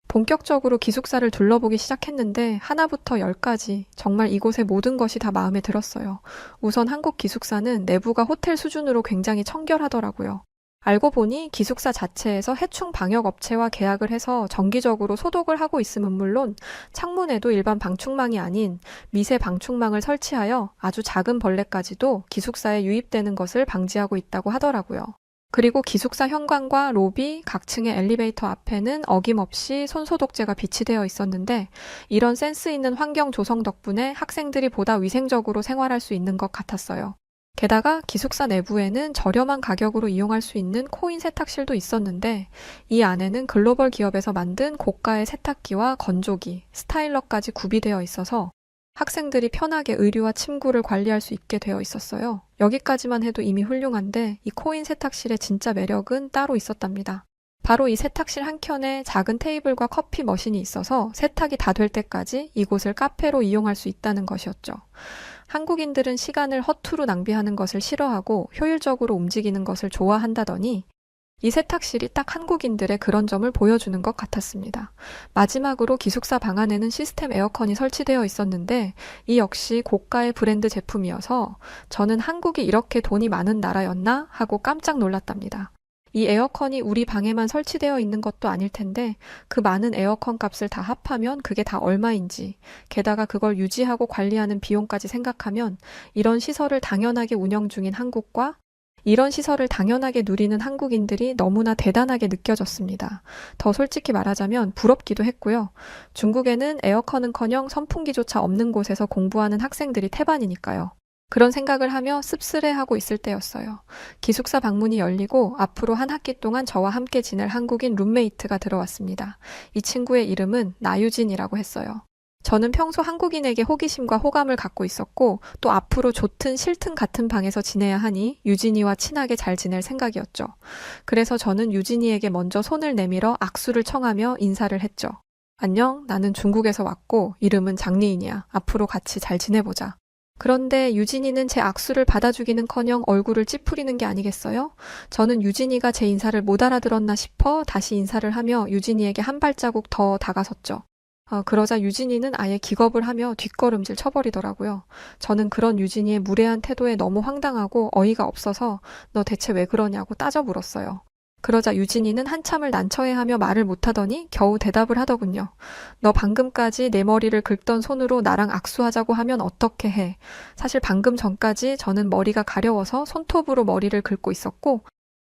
본격적으로 기숙사를 둘러보기 시작했는데 하나부터 10까지 정말 이곳의 모든 것이 다 마음에 들었어요. 우선 한국 기숙사는 내부가 호텔 수준으로 굉장히 청결하더라고요. 알고 보니 기숙사 자체에서 해충 방역 업체와 계약을 해서 정기적으로 소독을 하고 있음은 물론 창문에도 일반 방충망이 아닌 미세 방충망을 설치하여 아주 작은 벌레까지도 기숙사에 유입되는 것을 방지하고 있다고 하더라고요. 그리고 기숙사 현관과 로비, 각 층의 엘리베이터 앞에는 어김없이 손소독제가 비치되어 있었는데 이런 센스 있는 환경 조성 덕분에 학생들이 보다 위생적으로 생활할 수 있는 것 같았어요. 게다가 기숙사 내부에는 저렴한 가격으로 이용할 수 있는 코인 세탁실도 있었는데 이 안에는 글로벌 기업에서 만든 고가의 세탁기와 건조기, 스타일러까지 구비되어 있어서 학생들이 편하게 의류와 침구를 관리할 수 있게 되어 있었어요. 여기까지만 해도 이미 훌륭한데 이 코인 세탁실의 진짜 매력은 따로 있었답니다. 바로 이 세탁실 한켠에 작은 테이블과 커피 머신이 있어서 세탁이 다 될 때까지 이곳을 카페로 이용할 수 있다는 것이었죠. 한국인들은 시간을 허투루 낭비하는 것을 싫어하고 효율적으로 움직이는 것을 좋아한다더니 이 세탁실이 딱 한국인들의 그런 점을 보여주는 것 같았습니다. 마지막으로 기숙사 방 안에는 시스템 에어컨이 설치되어 있었는데 이 역시 고가의 브랜드 제품이어서 저는 한국이 이렇게 돈이 많은 나라였나 하고 깜짝 놀랐답니다. 이 에어컨이 우리 방에만 설치되어 있는 것도 아닐 텐데 그 많은 에어컨 값을 다 합하면 그게 다 얼마인지, 게다가 그걸 유지하고 관리하는 비용까지 생각하면 이런 시설을 당연하게 운영 중인 한국과 이런 시설을 당연하게 누리는 한국인들이 너무나 대단하게 느껴졌습니다. 더 솔직히 말하자면 부럽기도 했고요. 중국에는 에어컨은커녕 선풍기조차 없는 곳에서 공부하는 학생들이 태반이니까요. 그런 생각을 하며 씁쓸해하고 있을 때였어요. 기숙사 방문이 열리고 앞으로 한 학기 동안 저와 함께 지낼 한국인 룸메이트가 들어왔습니다. 이 친구의 이름은 나유진이라고 했어요. 저는 평소 한국인에게 호기심과 호감을 갖고 있었고 또 앞으로 좋든 싫든 같은 방에서 지내야 하니 유진이와 친하게 잘 지낼 생각이었죠. 그래서 저는 유진이에게 먼저 손을 내밀어 악수를 청하며 인사를 했죠. 안녕, 나는 중국에서 왔고 이름은 장리인이야. 앞으로 같이 잘 지내보자. 그런데 유진이는 제 악수를 받아주기는커녕 얼굴을 찌푸리는 게 아니겠어요? 저는 유진이가 제 인사를 못 알아들었나 싶어 다시 인사를 하며 유진이에게 한 발자국 더 다가섰죠. 그러자 유진이는 아예 기겁을 하며 뒷걸음질 쳐버리더라고요. 저는 그런 유진이의 무례한 태도에 너무 황당하고 어이가 없어서 너 대체 왜 그러냐고 따져 물었어요. 그러자 유진이는 한참을 난처해하며 말을 못하더니 겨우 대답을 하더군요. 너 방금까지 내 머리를 긁던 손으로 나랑 악수하자고 하면 어떻게 해? 사실 방금 전까지 저는 머리가 가려워서 손톱으로 머리를 긁고 있었고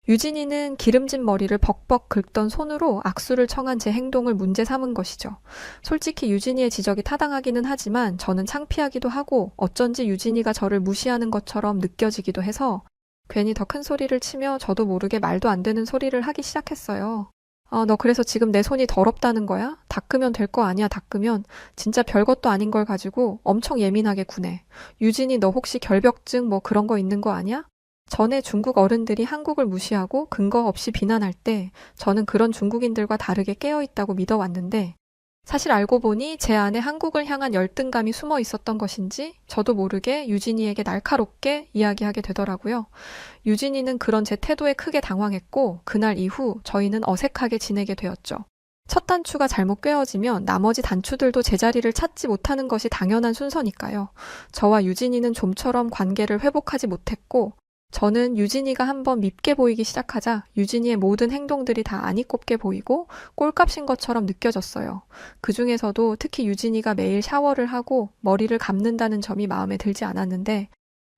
유진이는 기름진 머리를 벅벅 긁던 손으로 악수를 청한 제 행동을 문제 삼은 것이죠. 솔직히 유진이의 지적이 타당하기는 하지만 저는 창피하기도 하고 어쩐지 유진이가 저를 무시하는 것처럼 느껴지기도 해서 괜히 더 큰 소리를 치며 저도 모르게 말도 안 되는 소리를 하기 시작했어요. 너 그래서 지금 내 손이 더럽다는 거야? 닦으면 될 거 아니야, 닦으면. 진짜 별것도 아닌 걸 가지고 엄청 예민하게 구네. 유진이 너 혹시 결벽증 뭐 그런 거 있는 거 아니야? 전에 중국 어른들이 한국을 무시하고 근거 없이 비난할 때 저는 그런 중국인들과 다르게 깨어있다고 믿어왔는데 사실 알고 보니 제 안에 한국을 향한 열등감이 숨어 있었던 것인지 저도 모르게 유진이에게 날카롭게 이야기하게 되더라고요. 유진이는 그런 제 태도에 크게 당황했고 그날 이후 저희는 어색하게 지내게 되었죠. 첫 단추가 잘못 꿰어지면 나머지 단추들도 제자리를 찾지 못하는 것이 당연한 순서니까요. 저와 유진이는 좀처럼 관계를 회복하지 못했고 저는 유진이가 한번 밉게 보이기 시작하자 유진이의 모든 행동들이 다 아니 꼽게 보이고 꼴값인 것처럼 느껴졌어요. 그 중에서도 특히 유진이가 매일 샤워를 하고 머리를 감는다는 점이 마음에 들지 않았는데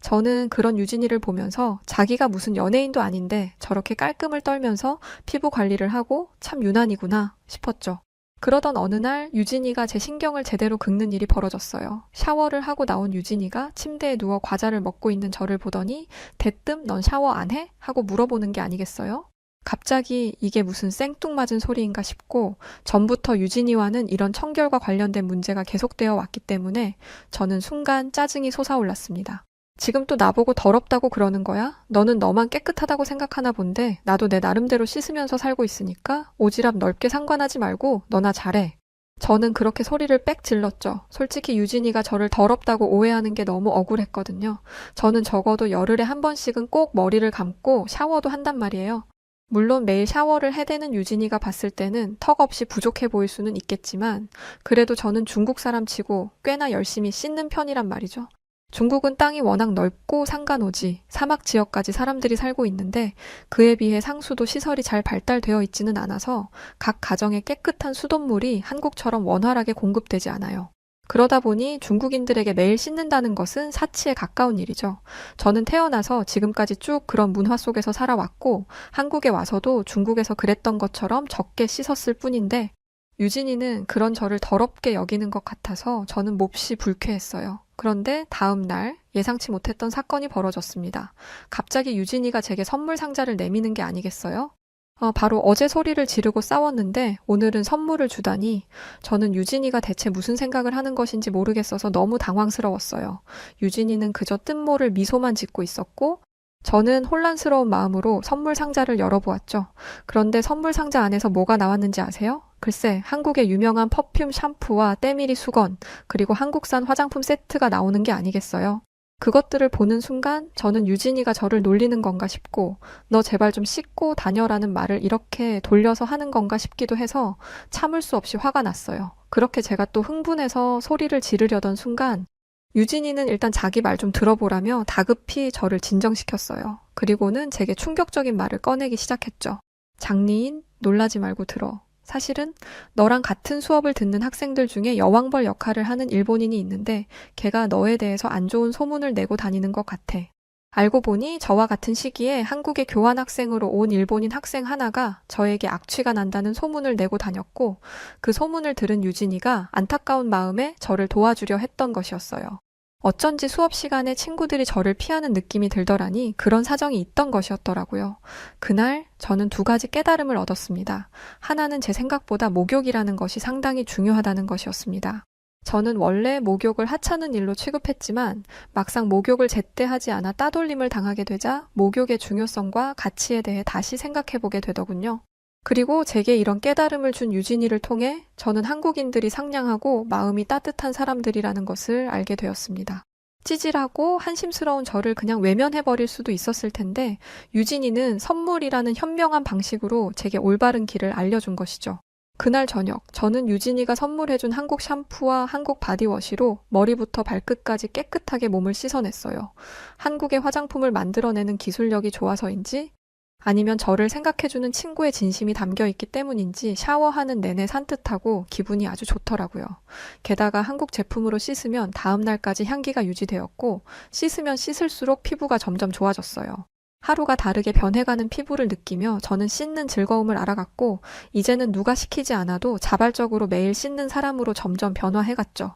저는 그런 유진이를 보면서 자기가 무슨 연예인도 아닌데 저렇게 깔끔을 떨면서 피부 관리를 하고 참 유난이구나 싶었죠. 그러던 어느 날 유진이가 제 신경을 제대로 긁는 일이 벌어졌어요. 샤워를 하고 나온 유진이가 침대에 누워 과자를 먹고 있는 저를 보더니 대뜸 넌 샤워 안 해? 하고 물어보는 게 아니겠어요? 갑자기 이게 무슨 생뚱맞은 소리인가 싶고 전부터 유진이와는 이런 청결과 관련된 문제가 계속되어 왔기 때문에 저는 순간 짜증이 솟아올랐습니다. 지금 또 나보고 더럽다고 그러는 거야? 너는 너만 깨끗하다고 생각하나 본데 나도 내 나름대로 씻으면서 살고 있으니까 오지랖 넓게 상관하지 말고 너나 잘해. 저는 그렇게 소리를 빽 질렀죠. 솔직히 유진이가 저를 더럽다고 오해하는 게 너무 억울했거든요. 저는 적어도 열흘에 한 번씩은 꼭 머리를 감고 샤워도 한단 말이에요. 물론 매일 샤워를 해대는 유진이가 봤을 때는 턱없이 부족해 보일 수는 있겠지만 그래도 저는 중국 사람 치고 꽤나 열심히 씻는 편이란 말이죠. 중국은 땅이 워낙 넓고 산간오지, 사막 지역까지 사람들이 살고 있는데 그에 비해 상수도 시설이 잘 발달되어 있지는 않아서 각 가정에 깨끗한 수돗물이 한국처럼 원활하게 공급되지 않아요. 그러다 보니 중국인들에게 매일 씻는다는 것은 사치에 가까운 일이죠. 저는 태어나서 지금까지 쭉 그런 문화 속에서 살아왔고 한국에 와서도 중국에서 그랬던 것처럼 적게 씻었을 뿐인데 유진이는 그런 저를 더럽게 여기는 것 같아서 저는 몹시 불쾌했어요. 그런데 다음 날 예상치 못했던 사건이 벌어졌습니다. 갑자기 유진이가 제게 선물 상자를 내미는 게 아니겠어요? 바로 어제 소리를 지르고 싸웠는데 오늘은 선물을 주다니 저는 유진이가 대체 무슨 생각을 하는 것인지 모르겠어서 너무 당황스러웠어요. 유진이는 그저 뜬모를 미소만 짓고 있었고 저는 혼란스러운 마음으로 선물 상자를 열어보았죠. 그런데 선물 상자 안에서 뭐가 나왔는지 아세요? 글쎄, 한국의 유명한 퍼퓸 샴푸와 때밀이 수건, 그리고 한국산 화장품 세트가 나오는 게 아니겠어요? 그것들을 보는 순간 저는 유진이가 저를 놀리는 건가 싶고 너 제발 좀 씻고 다녀라는 말을 이렇게 돌려서 하는 건가 싶기도 해서 참을 수 없이 화가 났어요. 그렇게 제가 또 흥분해서 소리를 지르려던 순간 유진이는 일단 자기 말 좀 들어보라며 다급히 저를 진정시켰어요. 그리고는 제게 충격적인 말을 꺼내기 시작했죠. 장리인, 놀라지 말고 들어. 사실은 너랑 같은 수업을 듣는 학생들 중에 여왕벌 역할을 하는 일본인이 있는데 걔가 너에 대해서 안 좋은 소문을 내고 다니는 것 같아. 알고 보니 저와 같은 시기에 한국에 교환학생으로 온 일본인 학생 하나가 저에게 악취가 난다는 소문을 내고 다녔고 그 소문을 들은 유진이가 안타까운 마음에 저를 도와주려 했던 것이었어요. 어쩐지 수업 시간에 친구들이 저를 피하는 느낌이 들더라니 그런 사정이 있던 것이었더라고요. 그날 저는 두 가지 깨달음을 얻었습니다. 하나는 제 생각보다 목욕이라는 것이 상당히 중요하다는 것이었습니다. 저는 원래 목욕을 하찮은 일로 취급했지만 막상 목욕을 제때 하지 않아 따돌림을 당하게 되자 목욕의 중요성과 가치에 대해 다시 생각해보게 되더군요. 그리고 제게 이런 깨달음을 준 유진이를 통해 저는 한국인들이 상냥하고 마음이 따뜻한 사람들이라는 것을 알게 되었습니다. 찌질하고 한심스러운 저를 그냥 외면해버릴 수도 있었을 텐데 유진이는 선물이라는 현명한 방식으로 제게 올바른 길을 알려준 것이죠. 그날 저녁 저는 유진이가 선물해준 한국 샴푸와 한국 바디워시로 머리부터 발끝까지 깨끗하게 몸을 씻어냈어요. 한국의 화장품을 만들어내는 기술력이 좋아서인지 아니면 저를 생각해주는 친구의 진심이 담겨있기 때문인지 샤워하는 내내 산뜻하고 기분이 아주 좋더라고요. 게다가 한국 제품으로 씻으면 다음 날까지 향기가 유지되었고 씻으면 씻을수록 피부가 점점 좋아졌어요. 하루가 다르게 변해가는 피부를 느끼며 저는 씻는 즐거움을 알아갔고 이제는 누가 시키지 않아도 자발적으로 매일 씻는 사람으로 점점 변화해갔죠.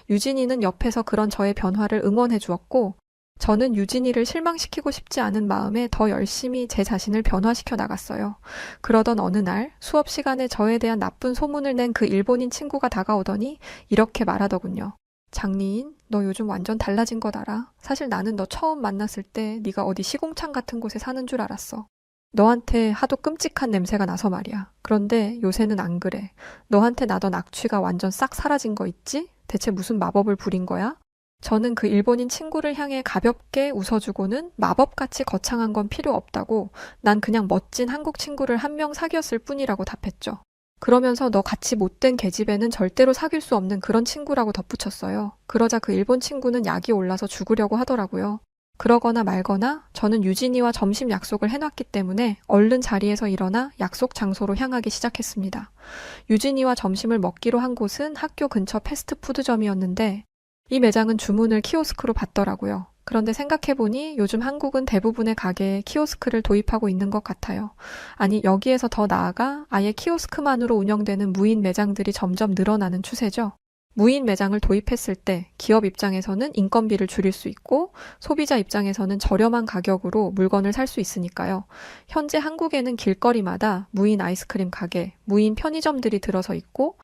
유진이는 옆에서 그런 저의 변화를 응원해 주었고 저는 유진이를 실망시키고 싶지 않은 마음에 더 열심히 제 자신을 변화시켜 나갔어요. 그러던 어느 날 수업 시간에 저에 대한 나쁜 소문을 낸 그 일본인 친구가 다가오더니 이렇게 말하더군요. 장리인, 너 요즘 완전 달라진 것 알아? 사실 나는 너 처음 만났을 때 네가 어디 시공창 같은 곳에 사는 줄 알았어. 너한테 하도 끔찍한 냄새가 나서 말이야. 그런데 요새는 안 그래. 너한테 나던 악취가 완전 싹 사라진 거 있지? 대체 무슨 마법을 부린 거야? 저는 그 일본인 친구를 향해 가볍게 웃어주고는 마법같이 거창한 건 필요 없다고 난 그냥 멋진 한국 친구를 한 명 사귀었을 뿐이라고 답했죠. 그러면서 너 같이 못된 계집애는 절대로 사귈 수 없는 그런 친구라고 덧붙였어요. 그러자 그 일본 친구는 약이 올라서 죽으려고 하더라고요. 그러거나 말거나 저는 유진이와 점심 약속을 해놨기 때문에 얼른 자리에서 일어나 약속 장소로 향하기 시작했습니다. 유진이와 점심을 먹기로 한 곳은 학교 근처 패스트푸드점이었는데 이 매장은 주문을 키오스크로 받더라고요. 그런데 생각해보니 요즘 한국은 대부분의 가게에 키오스크를 도입하고 있는 것 같아요. 아니, 여기에서 더 나아가 아예 키오스크만으로 운영되는 무인 매장들이 점점 늘어나는 추세죠. 무인 매장을 도입했을 때 기업 입장에서는 인건비를 줄일 수 있고 소비자 입장에서는 저렴한 가격으로 물건을 살 수 있으니까요. 현재 한국에는 길거리마다 무인 아이스크림 가게, 무인 편의점들이 들어서 있고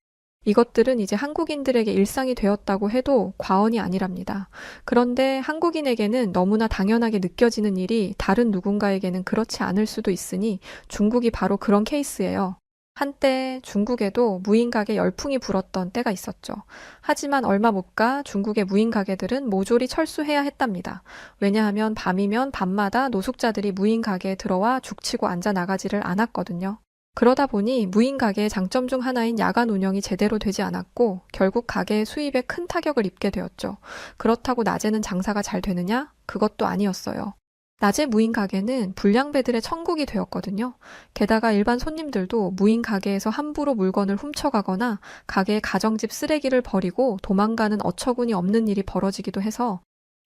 이것들은 이제 한국인들에게 일상이 되었다고 해도 과언이 아니랍니다. 그런데 한국인에게는 너무나 당연하게 느껴지는 일이 다른 누군가에게는 그렇지 않을 수도 있으니 중국이 바로 그런 케이스예요. 한때 중국에도 무인 가게 열풍이 불었던 때가 있었죠. 하지만 얼마 못 가 중국의 무인 가게들은 모조리 철수해야 했답니다. 왜냐하면 밤이면 밤마다 노숙자들이 무인 가게에 들어와 죽치고 앉아 나가지를 않았거든요. 그러다 보니 무인 가게의 장점 중 하나인 야간 운영이 제대로 되지 않았고 결국 가게의 수입에 큰 타격을 입게 되었죠. 그렇다고 낮에는 장사가 잘 되느냐? 그것도 아니었어요. 낮에 무인 가게는 불량배들의 천국이 되었거든요. 게다가 일반 손님들도 무인 가게에서 함부로 물건을 훔쳐가거나 가게의 가정집 쓰레기를 버리고 도망가는 어처구니 없는 일이 벌어지기도 해서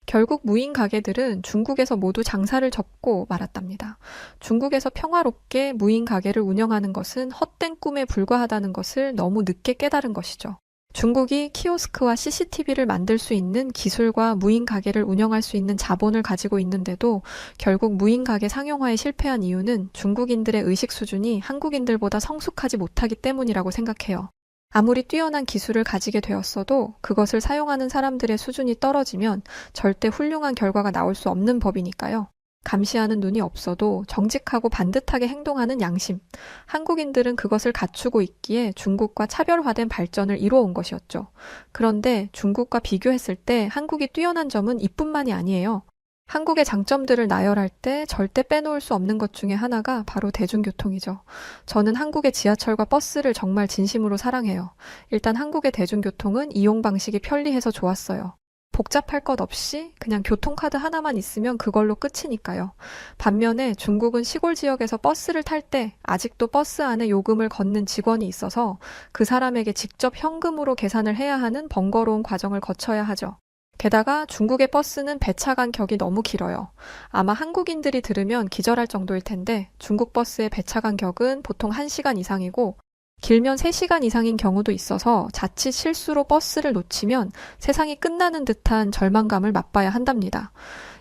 결국 무인 가게들은 중국에서 모두 장사를 접고 말았답니다. 중국에서 평화롭게 무인 가게를 운영하는 것은 헛된 꿈에 불과하다는 것을 너무 늦게 깨달은 것이죠. 중국이 키오스크와 CCTV를 만들 수 있는 기술과 무인 가게를 운영할 수 있는 자본을 가지고 있는데도 결국 무인 가게 상용화에 실패한 이유는 중국인들의 의식 수준이 한국인들보다 성숙하지 못하기 때문이라고 생각해요. 아무리 뛰어난 기술을 가지게 되었어도 그것을 사용하는 사람들의 수준이 떨어지면 절대 훌륭한 결과가 나올 수 없는 법이니까요. 감시하는 눈이 없어도 정직하고 반듯하게 행동하는 양심. 한국인들은 그것을 갖추고 있기에 중국과 차별화된 발전을 이루어온 것이었죠. 그런데 중국과 비교했을 때 한국이 뛰어난 점은 이뿐만이 아니에요. 한국의 장점들을 나열할 때 절대 빼놓을 수 없는 것 중에 하나가 바로 대중교통이죠. 저는 한국의 지하철과 버스를 정말 진심으로 사랑해요. 일단 한국의 대중교통은 이용 방식이 편리해서 좋았어요. 복잡할 것 없이 그냥 교통카드 하나만 있으면 그걸로 끝이니까요. 반면에 중국은 시골 지역에서 버스를 탈 때 아직도 버스 안에 요금을 걷는 직원이 있어서 그 사람에게 직접 현금으로 계산을 해야 하는 번거로운 과정을 거쳐야 하죠. 게다가 중국의 버스는 배차 간격이 너무 길어요. 아마 한국인들이 들으면 기절할 정도일 텐데 중국 버스의 배차 간격은 보통 1시간 이상이고 길면 3시간 이상인 경우도 있어서 자칫 실수로 버스를 놓치면 세상이 끝나는 듯한 절망감을 맛봐야 한답니다.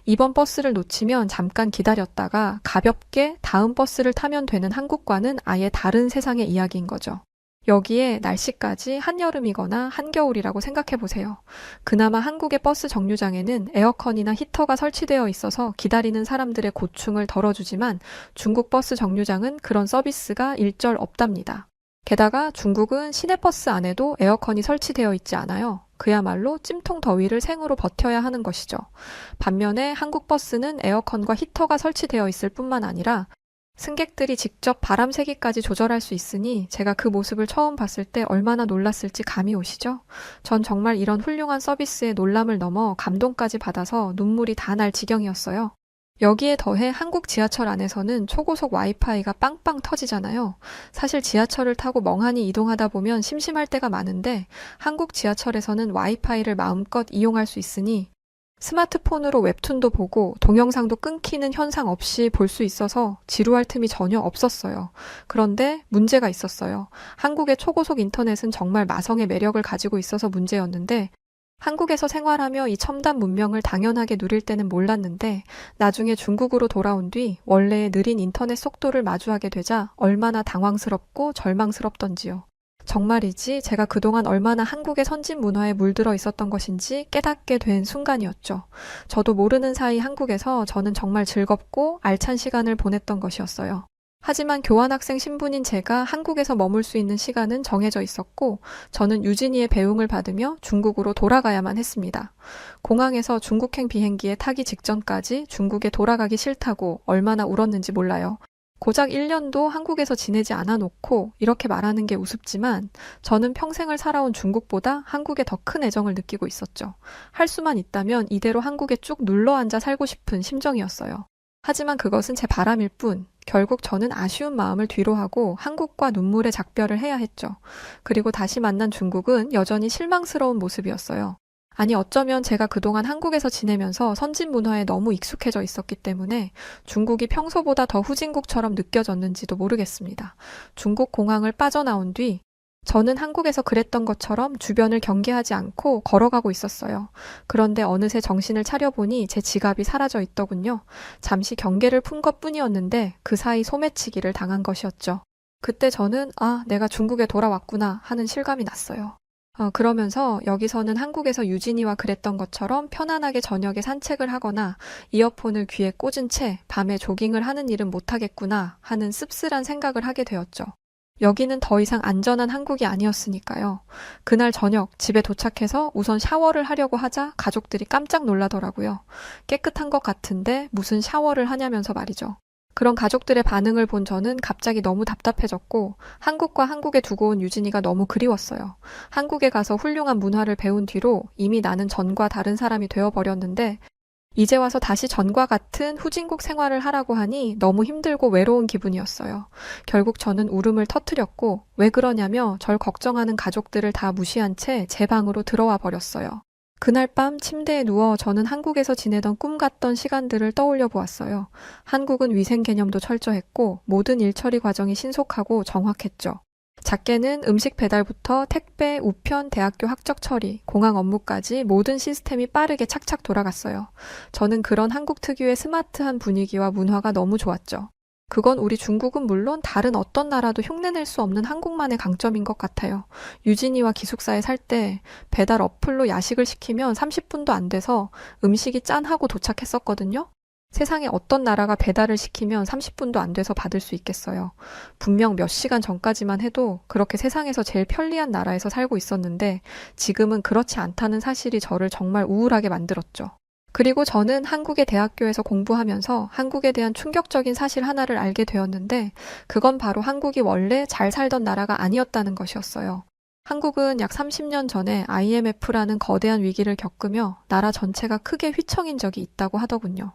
이번 버스를 놓치면 잠깐 기다렸다가 가볍게 다음 버스를 타면 되는 한국과는 아예 다른 세상의 이야기인 거죠. 여기에 날씨까지 한여름이거나 한겨울이라고 생각해 보세요. 그나마 한국의 버스 정류장에는 에어컨이나 히터가 설치되어 있어서 기다리는 사람들의 고충을 덜어주지만 중국 버스 정류장은 그런 서비스가 일절 없답니다. 게다가 중국은 시내버스 안에도 에어컨이 설치되어 있지 않아요. 그야말로 찜통 더위를 생으로 버텨야 하는 것이죠. 반면에 한국 버스는 에어컨과 히터가 설치되어 있을 뿐만 아니라 승객들이 직접 바람 세기까지 조절할 수 있으니 제가 그 모습을 처음 봤을 때 얼마나 놀랐을지 감이 오시죠? 전 정말 이런 훌륭한 서비스에 놀람을 넘어 감동까지 받아서 눈물이 다 날 지경이었어요. 여기에 더해 한국 지하철 안에서는 초고속 와이파이가 빵빵 터지잖아요. 사실 지하철을 타고 멍하니 이동하다 보면 심심할 때가 많은데 한국 지하철에서는 와이파이를 마음껏 이용할 수 있으니 스마트폰으로 웹툰도 보고 동영상도 끊기는 현상 없이 볼 수 있어서 지루할 틈이 전혀 없었어요. 그런데 문제가 있었어요. 한국의 초고속 인터넷은 정말 마성의 매력을 가지고 있어서 문제였는데 한국에서 생활하며 이 첨단 문명을 당연하게 누릴 때는 몰랐는데 나중에 중국으로 돌아온 뒤 원래의 느린 인터넷 속도를 마주하게 되자 얼마나 당황스럽고 절망스럽던지요. 정말이지 제가 그동안 얼마나 한국의 선진 문화에 물들어 있었던 것인지 깨닫게 된 순간이었죠. 저도 모르는 사이 한국에서 저는 정말 즐겁고 알찬 시간을 보냈던 것이었어요. 하지만 교환학생 신분인 제가 한국에서 머물 수 있는 시간은 정해져 있었고 저는 유진이의 배웅을 받으며 중국으로 돌아가야만 했습니다. 공항에서 중국행 비행기에 타기 직전까지 중국에 돌아가기 싫다고 얼마나 울었는지 몰라요. 고작 1년도 한국에서 지내지 않아 놓고 이렇게 말하는 게 우습지만 저는 평생을 살아온 중국보다 한국에 더 큰 애정을 느끼고 있었죠. 할 수만 있다면 이대로 한국에 쭉 눌러앉아 살고 싶은 심정이었어요. 하지만 그것은 제 바람일 뿐 결국 저는 아쉬운 마음을 뒤로하고 한국과 눈물의 작별을 해야 했죠. 그리고 다시 만난 중국은 여전히 실망스러운 모습이었어요. 아니 어쩌면 제가 그동안 한국에서 지내면서 선진 문화에 너무 익숙해져 있었기 때문에 중국이 평소보다 더 후진국처럼 느껴졌는지도 모르겠습니다. 중국 공항을 빠져나온 뒤 저는 한국에서 그랬던 것처럼 주변을 경계하지 않고 걸어가고 있었어요. 그런데 어느새 정신을 차려보니 제 지갑이 사라져 있더군요. 잠시 경계를 푼 것뿐이었는데 그 사이 소매치기를 당한 것이었죠. 그때 저는 내가 중국에 돌아왔구나 하는 실감이 났어요. 그러면서 여기서는 한국에서 유진이와 그랬던 것처럼 편안하게 저녁에 산책을 하거나 이어폰을 귀에 꽂은 채 밤에 조깅을 하는 일은 못하겠구나 하는 씁쓸한 생각을 하게 되었죠. 여기는 더 이상 안전한 한국이 아니었으니까요. 그날 저녁 집에 도착해서 우선 샤워를 하려고 하자 가족들이 깜짝 놀라더라고요. 깨끗한 것 같은데 무슨 샤워를 하냐면서 말이죠. 그런 가족들의 반응을 본 저는 갑자기 너무 답답해졌고 한국과 한국에 두고 온 유진이가 너무 그리웠어요. 한국에 가서 훌륭한 문화를 배운 뒤로 이미 나는 전과 다른 사람이 되어버렸는데 이제 와서 다시 전과 같은 후진국 생활을 하라고 하니 너무 힘들고 외로운 기분이었어요. 결국 저는 울음을 터뜨렸고 왜 그러냐며 절 걱정하는 가족들을 다 무시한 채 제 방으로 들어와 버렸어요. 그날 밤 침대에 누워 저는 한국에서 지내던 꿈 같던 시간들을 떠올려 보았어요. 한국은 위생 개념도 철저했고 모든 일 처리 과정이 신속하고 정확했죠. 작게는 음식 배달부터 택배, 우편, 대학교 학적 처리, 공항 업무까지 모든 시스템이 빠르게 착착 돌아갔어요. 저는 그런 한국 특유의 스마트한 분위기와 문화가 너무 좋았죠. 그건 우리 중국은 물론 다른 어떤 나라도 흉내낼 수 없는 한국만의 강점인 것 같아요. 유진이와 기숙사에 살 때 배달 어플로 야식을 시키면 30분도 안 돼서 음식이 짠하고 도착했었거든요. 세상에 어떤 나라가 배달을 시키면 30분도 안 돼서 받을 수 있겠어요. 분명 몇 시간 전까지만 해도 그렇게 세상에서 제일 편리한 나라에서 살고 있었는데 지금은 그렇지 않다는 사실이 저를 정말 우울하게 만들었죠. 그리고 저는 한국의 대학교에서 공부하면서 한국에 대한 충격적인 사실 하나를 알게 되었는데 그건 바로 한국이 원래 잘 살던 나라가 아니었다는 것이었어요. 한국은 약 30년 전에 IMF라는 거대한 위기를 겪으며 나라 전체가 크게 휘청인 적이 있다고 하더군요.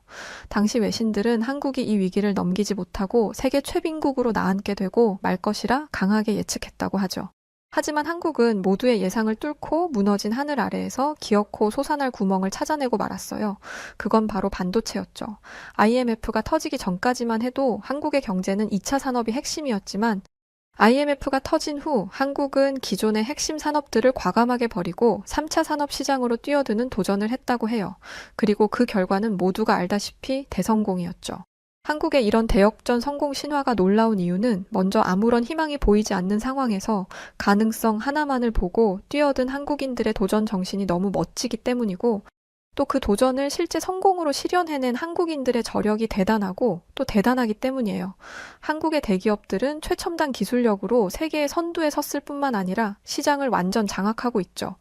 당시 외신들은 한국이 이 위기를 넘기지 못하고 세계 최빈국으로 나앉게 되고 말 것이라 강하게 예측했다고 하죠. 하지만 한국은 모두의 예상을 뚫고 무너진 하늘 아래에서 기어코 솟아날 구멍을 찾아내고 말았어요. 그건 바로 반도체였죠. IMF가 터지기 전까지만 해도 한국의 경제는 2차 산업이 핵심이었지만 IMF가 터진 후 한국은 기존의 핵심 산업들을 과감하게 버리고 3차 산업 시장으로 뛰어드는 도전을 했다고 해요. 그리고 그 결과는 모두가 알다시피 대성공이었죠. 한국의 이런 대역전 성공 신화가 놀라운 이유는 먼저 아무런 희망이 보이지 않는 상황에서 가능성 하나만을 보고 뛰어든 한국인들의 도전 정신이 너무 멋지기 때문이고 또 그 도전을 실제 성공으로 실현해낸 한국인들의 저력이 대단하고 또 대단하기 때문이에요. 한국의 대기업들은 최첨단 기술력으로 세계의 선두에 섰을 뿐만 아니라 시장을 완전 장악하고 있죠.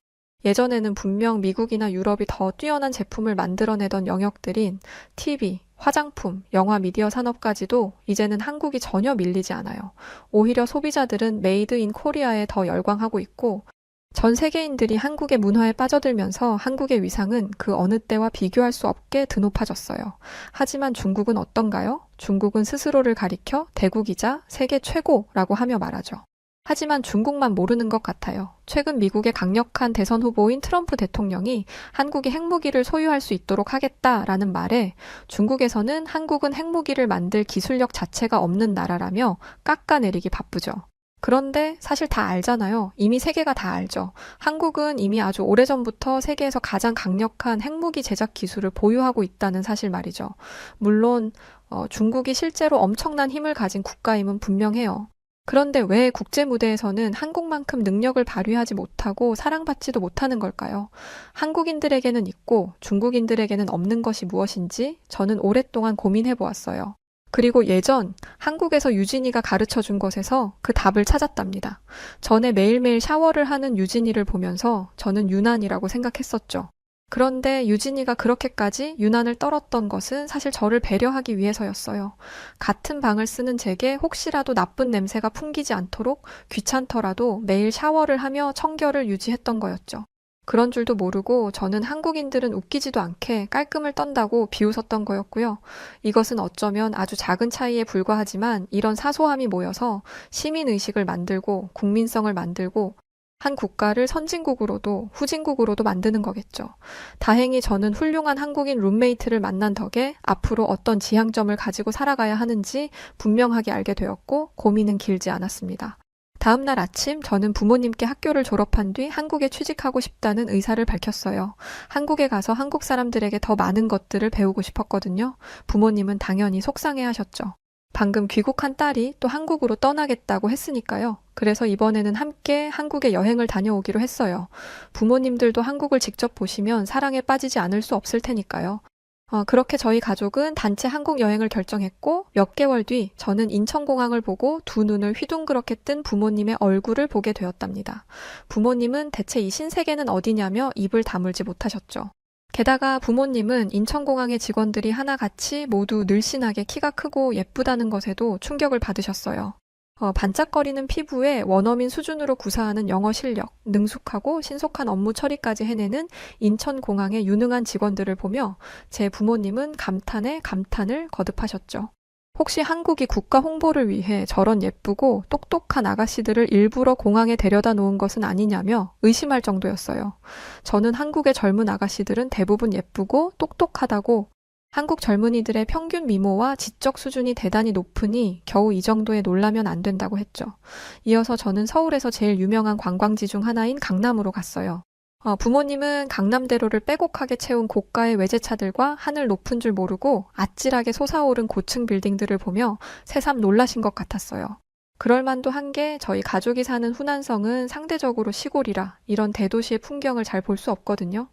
예전에는 분명 미국이나 유럽이 더 뛰어난 제품을 만들어내던 영역들인 TV, 화장품, 영화 미디어 산업까지도 이제는 한국이 전혀 밀리지 않아요. 오히려 소비자들은 메이드 인 코리아에 더 열광하고 있고 전 세계인들이 한국의 문화에 빠져들면서 한국의 위상은 그 어느 때와 비교할 수 없게 드높아졌어요. 하지만 중국은 어떤가요? 중국은 스스로를 가리켜 대국이자 세계 최고라고 하며 말하죠. 하지만 중국만 모르는 것 같아요. 최근 미국의 강력한 대선 후보인 트럼프 대통령이 한국이 핵무기를 소유할 수 있도록 하겠다라는 말에 중국에서는 한국은 핵무기를 만들 기술력 자체가 없는 나라라며 깎아내리기 바쁘죠. 그런데 사실 다 알잖아요. 이미 세계가 다 알죠. 한국은 이미 아주 오래전부터 세계에서 가장 강력한 핵무기 제작 기술을 보유하고 있다는 사실 말이죠. 물론 중국이 실제로 엄청난 힘을 가진 국가임은 분명해요. 그런데 왜 국제 무대에서는 한국만큼 능력을 발휘하지 못하고 사랑받지도 못하는 걸까요? 한국인들에게는 있고 중국인들에게는 없는 것이 무엇인지 저는 오랫동안 고민해 보았어요. 그리고 예전 한국에서 유진이가 가르쳐 준 것에서 그 답을 찾았답니다. 전에 매일매일 샤워를 하는 유진이를 보면서 저는 유난이라고 생각했었죠. 그런데 유진이가 그렇게까지 유난을 떨었던 것은 사실 저를 배려하기 위해서였어요. 같은 방을 쓰는 제게 혹시라도 나쁜 냄새가 풍기지 않도록 귀찮더라도 매일 샤워를 하며 청결을 유지했던 거였죠. 그런 줄도 모르고 저는 한국인들은 웃기지도 않게 깔끔을 떤다고 비웃었던 거였고요. 이것은 어쩌면 아주 작은 차이에 불과하지만 이런 사소함이 모여서 시민의식을 만들고 국민성을 만들고 한 국가를 선진국으로도 후진국으로도 만드는 거겠죠. 다행히 저는 훌륭한 한국인 룸메이트를 만난 덕에 앞으로 어떤 지향점을 가지고 살아가야 하는지 분명하게 알게 되었고 고민은 길지 않았습니다. 다음 날 아침 저는 부모님께 학교를 졸업한 뒤 한국에 취직하고 싶다는 의사를 밝혔어요. 한국에 가서 한국 사람들에게 더 많은 것들을 배우고 싶었거든요. 부모님은 당연히 속상해 하셨죠. 방금 귀국한 딸이 또 한국으로 떠나겠다고 했으니까요. 그래서 이번에는 함께 한국에 여행을 다녀오기로 했어요. 부모님들도 한국을 직접 보시면 사랑에 빠지지 않을 수 없을 테니까요. 그렇게 저희 가족은 단체 한국 여행을 결정했고 몇 개월 뒤 저는 인천공항을 보고 두 눈을 휘둥그렇게 뜬 부모님의 얼굴을 보게 되었답니다. 부모님은 대체 이 신세계는 어디냐며 입을 다물지 못하셨죠. 게다가 부모님은 인천공항의 직원들이 하나같이 모두 늘씬하게 키가 크고 예쁘다는 것에도 충격을 받으셨어요. 반짝거리는 피부에 원어민 수준으로 구사하는 영어 실력, 능숙하고 신속한 업무 처리까지 해내는 인천공항의 유능한 직원들을 보며 제 부모님은 감탄에 감탄을 거듭하셨죠. 혹시 한국이 국가 홍보를 위해 저런 예쁘고 똑똑한 아가씨들을 일부러 공항에 데려다 놓은 것은 아니냐며 의심할 정도였어요. 저는 한국의 젊은 아가씨들은 대부분 예쁘고 똑똑하다고 한국 젊은이들의 평균 미모와 지적 수준이 대단히 높으니 겨우 이 정도에 놀라면 안 된다고 했죠. 이어서 저는 서울에서 제일 유명한 관광지 중 하나인 강남으로 갔어요. 부모님은 강남대로를 빼곡하게 채운 고가의 외제차들과 하늘 높은 줄 모르고 아찔하게 솟아오른 고층 빌딩들을 보며 새삼 놀라신 것 같았어요. 그럴만도 한 게 저희 가족이 사는 후난성은 상대적으로 시골이라 이런 대도시의 풍경을 잘 볼 수 없거든요.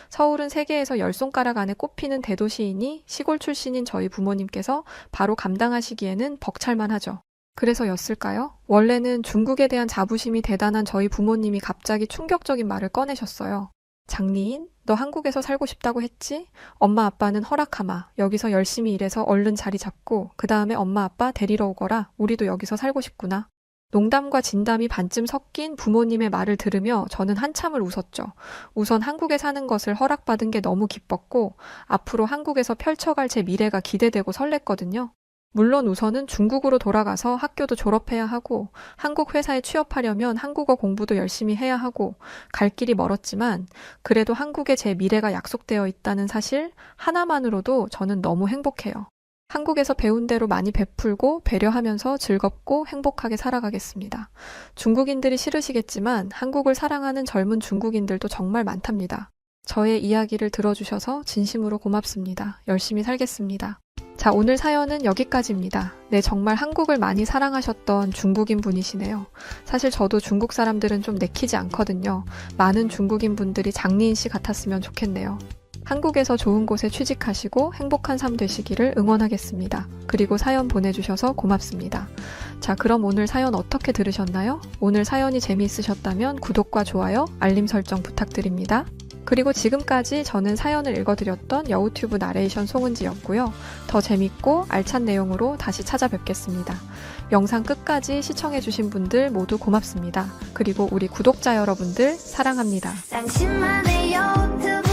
서울은 세계에서 10손가락 안에 꼽히는 대도시이니 시골 출신인 저희 부모님께서 바로 감당하시기에는 벅찰만 하죠. 그래서였을까요? 원래는 중국에 대한 자부심이 대단한 저희 부모님이 갑자기 충격적인 말을 꺼내셨어요. 장리인, 너 한국에서 살고 싶다고 했지? 엄마 아빠는 허락하마. 여기서 열심히 일해서 얼른 자리 잡고 그 다음에 엄마 아빠 데리러 오거라. 우리도 여기서 살고 싶구나. 농담과 진담이 반쯤 섞인 부모님의 말을 들으며 저는 한참을 웃었죠. 우선 한국에 사는 것을 허락받은 게 너무 기뻤고 앞으로 한국에서 펼쳐갈 제 미래가 기대되고 설렜거든요. 물론 우선은 중국으로 돌아가서 학교도 졸업해야 하고 한국 회사에 취업하려면 한국어 공부도 열심히 해야 하고 갈 길이 멀었지만 그래도 한국에 제 미래가 약속되어 있다는 사실 하나만으로도 저는 너무 행복해요. 한국에서 배운 대로 많이 베풀고 배려하면서 즐겁고 행복하게 살아가겠습니다. 중국인들이 싫으시겠지만 한국을 사랑하는 젊은 중국인들도 정말 많답니다. 저의 이야기를 들어주셔서 진심으로 고맙습니다. 열심히 살겠습니다. 자, 오늘 사연은 여기까지입니다. 네, 정말 한국을 많이 사랑하셨던 중국인 분이시네요. 사실 저도 중국 사람들은 좀 내키지 않거든요. 많은 중국인 분들이 장리인 씨 같았으면 좋겠네요. 한국에서 좋은 곳에 취직하시고 행복한 삶 되시기를 응원하겠습니다. 그리고 사연 보내주셔서 고맙습니다. 자, 그럼 오늘 사연 어떻게 들으셨나요? 오늘 사연이 재미있으셨다면 구독과 좋아요, 알림 설정 부탁드립니다. 그리고 지금까지 저는 사연을 읽어드렸던 여우튜브 나레이션 송은지였고요. 더 재밌고 알찬 내용으로 다시 찾아뵙겠습니다. 영상 끝까지 시청해주신 분들 모두 고맙습니다. 그리고 우리 구독자 여러분들 사랑합니다. 당신만의 유튜브